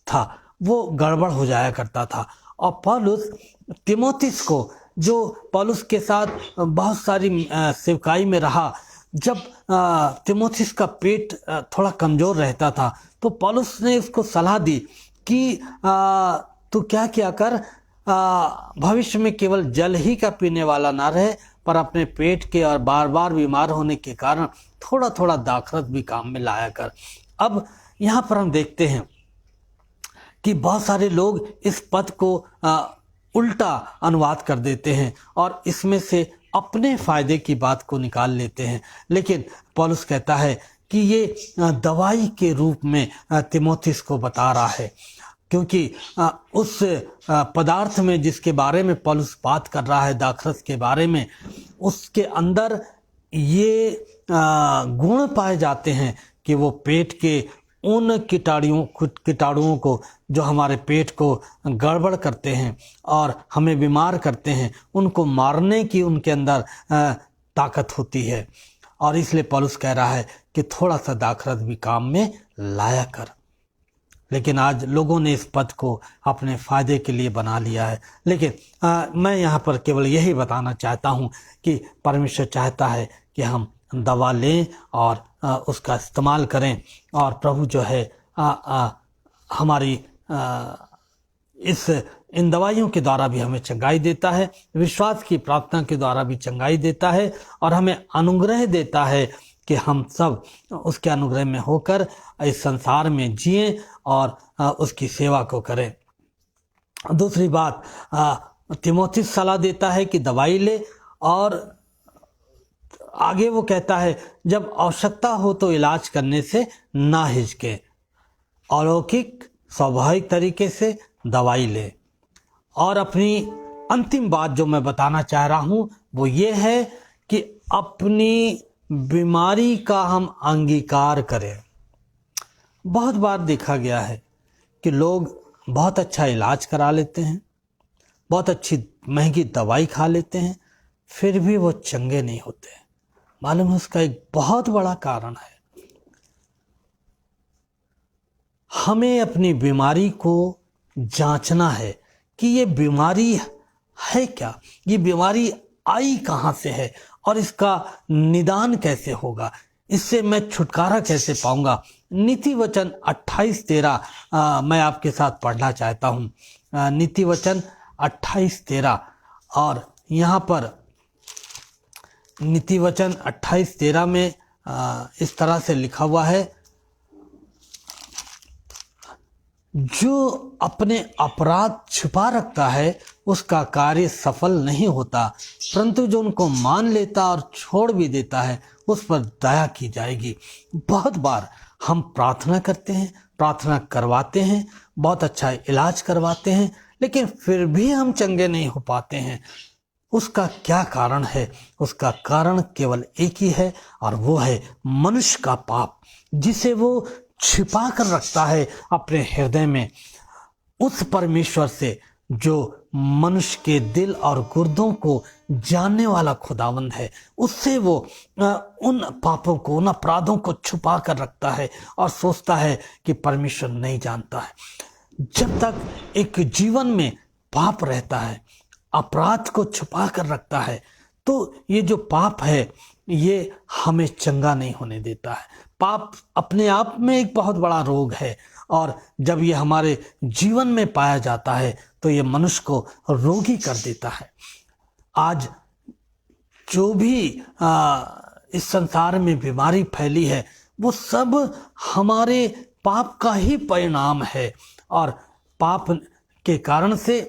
था वो गड़बड़ हो जाया करता था। और पौलुस तीमुथियुस को जो पौलुस के साथ बहुत सारी सेवकाई में रहा, जब तीमुथियुस का पेट थोड़ा कमज़ोर रहता था तो पौलुस ने उसको सलाह दी कि तू क्या कर, भविष्य में केवल जल ही का पीने वाला ना रहे, पर अपने पेट के और बार बार बीमार होने के कारण थोड़ा थोड़ा दाखरस भी काम में लाया कर। अब यहाँ पर हम देखते हैं कि बहुत सारे लोग इस पद को उल्टा अनुवाद कर देते हैं और इसमें से अपने फायदे की बात को निकाल लेते हैं। लेकिन पौलुस कहता है कि ये दवाई के रूप में तीमुथियुस को बता रहा है, क्योंकि उस पदार्थ में जिसके बारे में पौलुस बात कर रहा है, दाखरस के बारे में, उसके अंदर ये गुण पाए जाते हैं कि वो पेट के उन कीटाणुओं को जो हमारे पेट को गड़बड़ करते हैं और हमें बीमार करते हैं, उनको मारने की उनके अंदर ताकत होती है। और इसलिए पौलुस कह रहा है कि थोड़ा सा दाखरस भी काम में लाया कर। लेकिन आज लोगों ने इस पद को अपने फ़ायदे के लिए बना लिया है। लेकिन मैं यहाँ पर केवल यही बताना चाहता हूँ कि परमेश्वर चाहता है कि हम दवा लें और उसका इस्तेमाल करें, और प्रभु जो है हमारी इन दवाइयों के द्वारा भी हमें चंगाई देता है, विश्वास की प्रार्थना के द्वारा भी चंगाई देता है, और हमें अनुग्रह देता है कि हम सब उसके अनुग्रह में होकर इस संसार में जिएं और उसकी सेवा को करें। दूसरी बात, तीमुथियुस सलाह देता है कि दवाई ले, और आगे वो कहता है जब आवश्यकता हो तो इलाज करने से ना हिचके, अलौकिक स्वाभाविक तरीके से दवाई ले। और अपनी अंतिम बात जो मैं बताना चाह रहा हूँ वो ये है कि अपनी बीमारी का हम अंगीकार करें। बहुत बार देखा गया है कि लोग बहुत अच्छा इलाज करा लेते हैं, बहुत अच्छी महंगी दवाई खा लेते हैं, फिर भी वो चंगे नहीं होते। मालूम है उसका एक बहुत बड़ा कारण है, हमें अपनी बीमारी को जांचना है कि ये बीमारी है क्या, ये बीमारी आई कहाँ से है और इसका निदान कैसे होगा, इससे मैं छुटकारा कैसे पाऊंगा। नीति वचन 28:13 मैं आपके साथ पढ़ना चाहता हूँ। नीति वचन 28:13, और यहाँ पर नीति वचन 28:13 में इस तरह से लिखा हुआ है, जो अपने अपराध छुपा रखता है उसका कार्य सफल नहीं होता, परंतु जो उनको मान लेता और छोड़ भी देता है उस पर दया की जाएगी। बहुत बार हम प्रार्थना करते हैं, प्रार्थना करवाते हैं, बहुत अच्छा इलाज करवाते हैं, लेकिन फिर भी हम चंगे नहीं हो पाते हैं। उसका क्या कारण है? उसका कारण केवल एक ही है, और वो है मनुष्य का पाप, जिसे वो छिपा कर रखता है अपने हृदय में। उस परमेश्वर से जो मनुष्य के दिल और गुर्दों को जानने वाला खुदावंद है, उससे वो उन पापों को, उन अपराधों को छुपा कर रखता है और सोचता है कि परमेश्वर नहीं जानता है। जब तक एक जीवन में पाप रहता है, अपराध को छुपा कर रखता है, तो ये जो पाप है ये हमें चंगा नहीं होने देता है। पाप अपने आप में एक बहुत बड़ा रोग है, और जब ये हमारे जीवन में पाया जाता है तो ये मनुष्य को रोगी कर देता है। आज जो भी इस संसार में बीमारी फैली है वो सब हमारे पाप का ही परिणाम है, और पाप के कारण से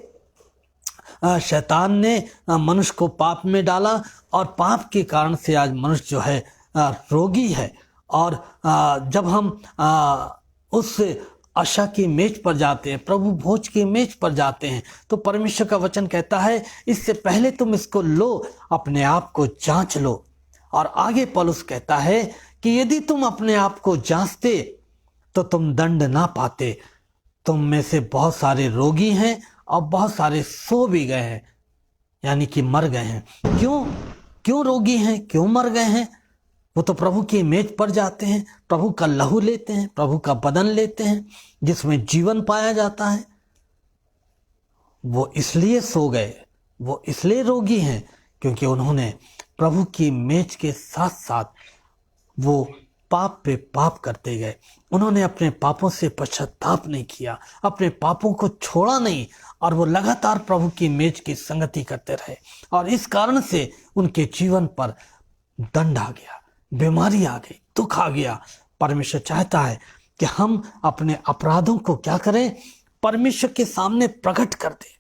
शैतान ने मनुष्य को पाप में डाला, और पाप के कारण से आज मनुष्य जो है रोगी है। और जब हम उस आशा की मेज पर जाते हैं, प्रभु भोज की मेज पर जाते हैं, तो परमेश्वर का वचन कहता है इससे पहले तुम इसको लो, अपने आप को जांच लो। और आगे पौलुस कहता है कि यदि तुम अपने आप को जांचते तो तुम दंड ना पाते। तुम में से बहुत सारे रोगी हैं और बहुत सारे सो भी गए हैं, यानी कि मर गए हैं। क्यों रोगी हैं, क्यों मर गए हैं? वो तो प्रभु की मेज पर जाते हैं, प्रभु का लहू लेते हैं, प्रभु का बदन लेते हैं जिसमें जीवन पाया जाता है। वो इसलिए सो गए, वो इसलिए रोगी हैं क्योंकि उन्होंने प्रभु की मेज के साथ साथ वो पाप पे पाप करते गए। उन्होंने अपने पापों से पश्चाताप नहीं किया, अपने पापों को छोड़ा नहीं, और वो लगातार प्रभु की मेज की संगति करते रहे। और इस कारण से उनके जीवन पर दंड आ गया, बीमारी आ गई, दुख आ गया। परमेश्वर चाहता है कि हम अपने अपराधों को क्या करें, परमेश्वर के सामने प्रकट कर दें।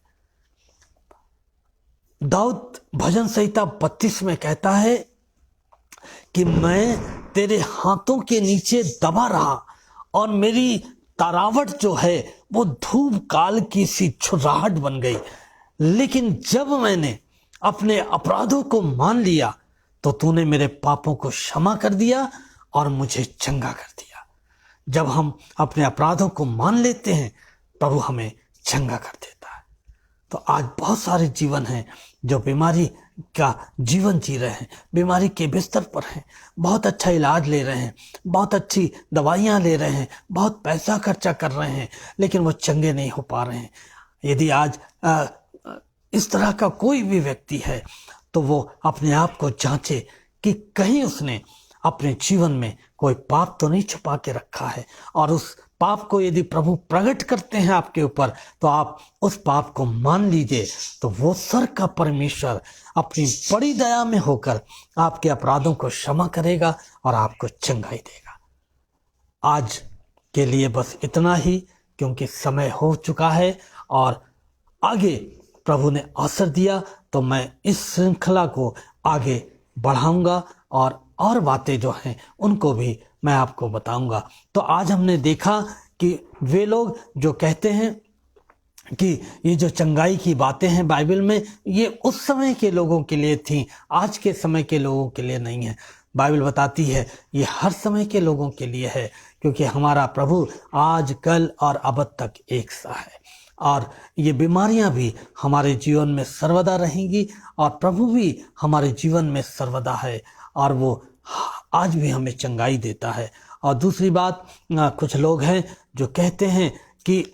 दाऊद भजन संहिता 32 में कहता है कि मैं तेरे हाथों के नीचे दबा रहा और मेरी तरावट जो है वो धूप काल की सी छुर्राहट बन गई, लेकिन जब मैंने अपने अपराधों को मान लिया तो तूने मेरे पापों को क्षमा कर दिया और मुझे चंगा कर दिया। जब हम अपने अपराधों को मान लेते हैं, प्रभु हमें चंगा कर देता है। तो आज बहुत सारे जीवन हैं जो बीमारी का जीवन जी रहे हैं, बीमारी के बिस्तर पर हैं, बहुत अच्छा इलाज ले रहे हैं, बहुत अच्छी दवाइयाँ ले रहे हैं, बहुत पैसा खर्चा कर रहे हैं, लेकिन वो चंगे नहीं हो पा रहे हैं। यदि आज इस तरह का कोई भी व्यक्ति है तो वो अपने आप को जांचे कि कहीं उसने अपने जीवन में कोई पाप तो नहीं छुपा के रखा है, और उस पाप को यदि प्रभु प्रकट करते हैं आपके ऊपर तो आप उस पाप को मान लीजिए, तो वो स्वर्ग का परमेश्वर अपनी बड़ी दया में होकर आपके अपराधों को क्षमा करेगा और आपको चंगाई देगा। आज के लिए बस इतना ही, क्योंकि समय हो चुका है और आगे प्रभु ने अवसर दिया तो मैं इस श्रृंखला को आगे बढ़ाऊंगा और बातें जो हैं उनको भी मैं आपको बताऊंगा। तो आज हमने देखा कि वे लोग जो कहते हैं कि ये जो चंगाई की बातें हैं बाइबल में, ये उस समय के लोगों के लिए थी, आज के समय के लोगों के लिए नहीं है। बाइबल बताती है ये हर समय के लोगों के लिए है, क्योंकि हमारा प्रभु आज कल और अब तक एक सा है, और ये बीमारियां भी हमारे जीवन में सर्वदा रहेंगी और प्रभु भी हमारे जीवन में सर्वदा है, और वो आज भी हमें चंगाई देता है। और दूसरी बात, कुछ लोग हैं जो कहते हैं कि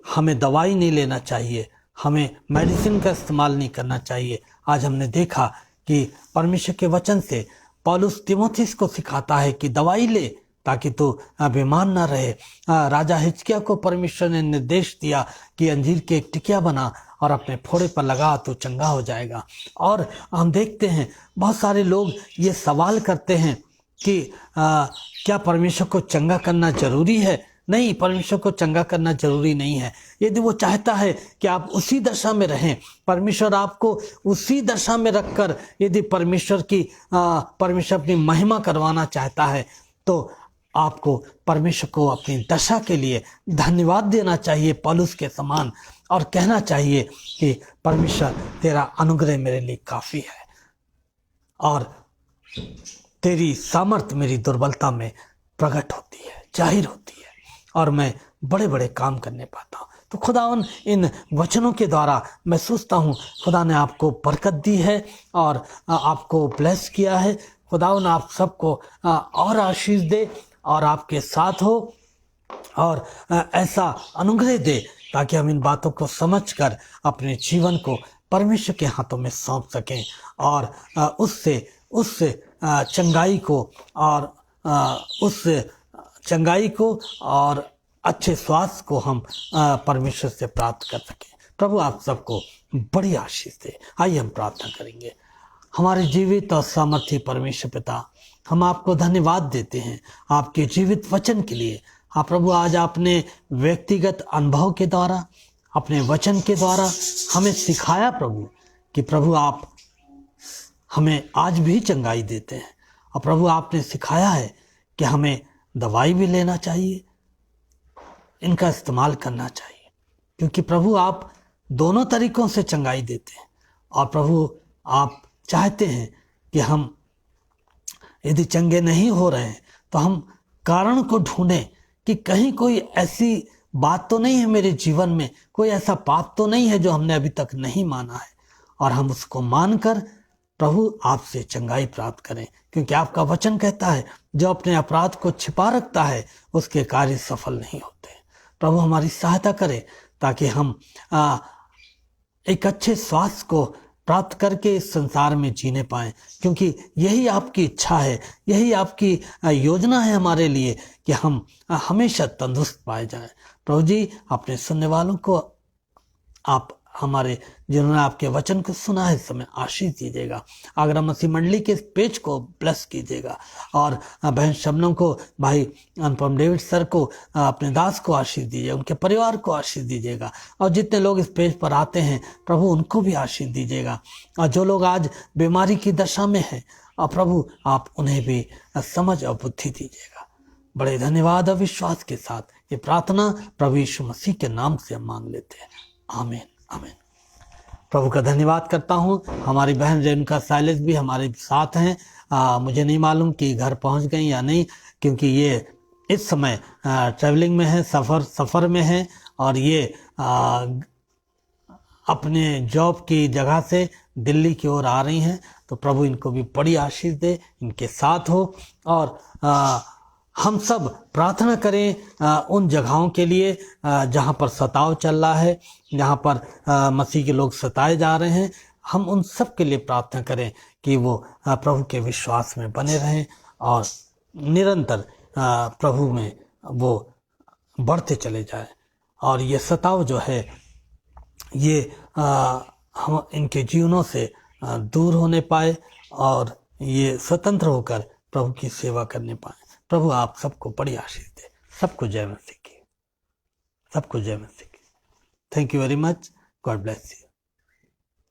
हमें दवाई नहीं लेना चाहिए, हमें मेडिसिन का इस्तेमाल नहीं करना चाहिए। आज हमने देखा कि परमेश्वर के वचन से पौलुस तीमुथियुस को सिखाता है कि दवाई ले ताकि तू बीमार ना रहे। राजा हिजकिय्याह को परमेश्वर ने निर्देश दिया कि अंजीर की एक टिकिया बना और अपने फोड़े पर लगा तो चंगा हो जाएगा। और हम देखते हैं बहुत सारे लोग ये सवाल करते हैं कि क्या परमेश्वर को चंगा करना जरूरी है? नहीं, परमेश्वर को चंगा करना जरूरी नहीं है। यदि वो चाहता है कि आप उसी दशा में रहें, परमेश्वर आपको उसी दशा में रखकर यदि परमेश्वर अपनी महिमा करवाना चाहता है, तो आपको परमेश्वर को अपनी दशा के लिए धन्यवाद देना चाहिए पौलुस के समान, और कहना चाहिए कि परमेश्वर तेरा अनुग्रह मेरे लिए काफ़ी है और तेरी सामर्थ मेरी दुर्बलता में प्रकट होती है, जाहिर होती है, और मैं बड़े बड़े काम करने पाता हूँ। तो खुदावन इन वचनों के द्वारा मैं सोचता हूँ खुदा ने आपको बरकत दी है और आपको ब्लेस किया है। खुदावन आप सबको और आशीष दे और आपके साथ हो और ऐसा अनुग्रह दे ताकि हम इन बातों को समझकर अपने जीवन को परमेश्वर के हाथों में सौंप सकें और उस चंगाई को और अच्छे स्वास्थ्य को हम परमेश्वर से प्राप्त कर सकें। प्रभु आप सबको बड़ी आशीष दे। आइए हम प्रार्थना करेंगे। हमारे जीवित और सामर्थ्य परमेश्वर पिता, हम आपको धन्यवाद देते हैं आपके जीवित वचन के लिए। हाँ प्रभु, आज आपने व्यक्तिगत अनुभव के द्वारा, अपने वचन के द्वारा हमें सिखाया प्रभु कि प्रभु आप हमें आज भी चंगाई देते हैं। और प्रभु आपने सिखाया है कि हमें दवाई भी लेना चाहिए, इनका इस्तेमाल करना चाहिए, क्योंकि प्रभु आप दोनों तरीकों से चंगाई देते हैं। और प्रभु आप चाहते हैं कि हम यदि चंगे नहीं हो रहे हैं तो हम कारण को ढूंढें कि कहीं कोई ऐसी बात तो नहीं है मेरे जीवन में, कोई ऐसा पाप तो नहीं है जो हमने अभी तक नहीं माना है, और हम उसको मानकर प्रभु आपसे चंगाई प्राप्त करें, क्योंकि आपका वचन कहता है जो अपने अपराध को छिपा रखता है उसके कार्य सफल नहीं होते। प्रभु हमारी सहायता करें ताकि हम एक अच्छे स्वास्थ्य को प्राप्त करके इस संसार में जीने पाएं, क्योंकि यही आपकी इच्छा है, यही आपकी योजना है हमारे लिए कि हम हमेशा तंदुरुस्त पाए जाएं। प्रभु जी, अपने सुनने वालों को आप हमारे जिन्होंने आपके वचन को सुना है इस समय आशीष दीजिएगा। आगरा मसीह मंडली के इस पेज को ब्लेस कीजिएगा और बहन शबनम को, भाई अनुपम डेविड सर को, अपने दास को आशीष दीजिएगा, उनके परिवार को आशीष दीजिएगा और जितने लोग इस पेज पर आते हैं प्रभु उनको भी आशीष दीजिएगा। और जो लोग आज बीमारी की दशा में हैं और प्रभु आप उन्हें भी समझ और बुद्धि दीजिएगा। बड़े धन्यवाद और विश्वास के साथ ये प्रार्थना प्रभु यीशु मसीह के नाम से हम मांग लेते हैं। आमीन आमीन। प्रभु का धन्यवाद करता हूँ। हमारी बहन रेणुका साइलेज भी हमारे साथ हैं। मुझे नहीं मालूम कि घर पहुँच गई या नहीं, क्योंकि ये इस समय ट्रैवलिंग में है, सफ़र में है और ये अपने जॉब की जगह से दिल्ली की ओर आ रही हैं। तो प्रभु इनको भी बड़ी आशीष दे, इनके साथ हो और हम सब प्रार्थना करें उन जगहों के लिए जहाँ पर सताव चल रहा है, जहाँ पर मसीह के लोग सताए जा रहे हैं। हम उन सब के लिए प्रार्थना करें कि वो प्रभु के विश्वास में बने रहें और निरंतर प्रभु में वो बढ़ते चले जाए और ये सताव जो है ये हम इनके जीवनों से दूर होने पाए और ये स्वतंत्र होकर प्रभु की सेवा करने पाए। प्रभु आप सबको बड़ी आशीष दे। सबको जय मसीह की, सबको जय मसीह की। Thank you very much. God bless you.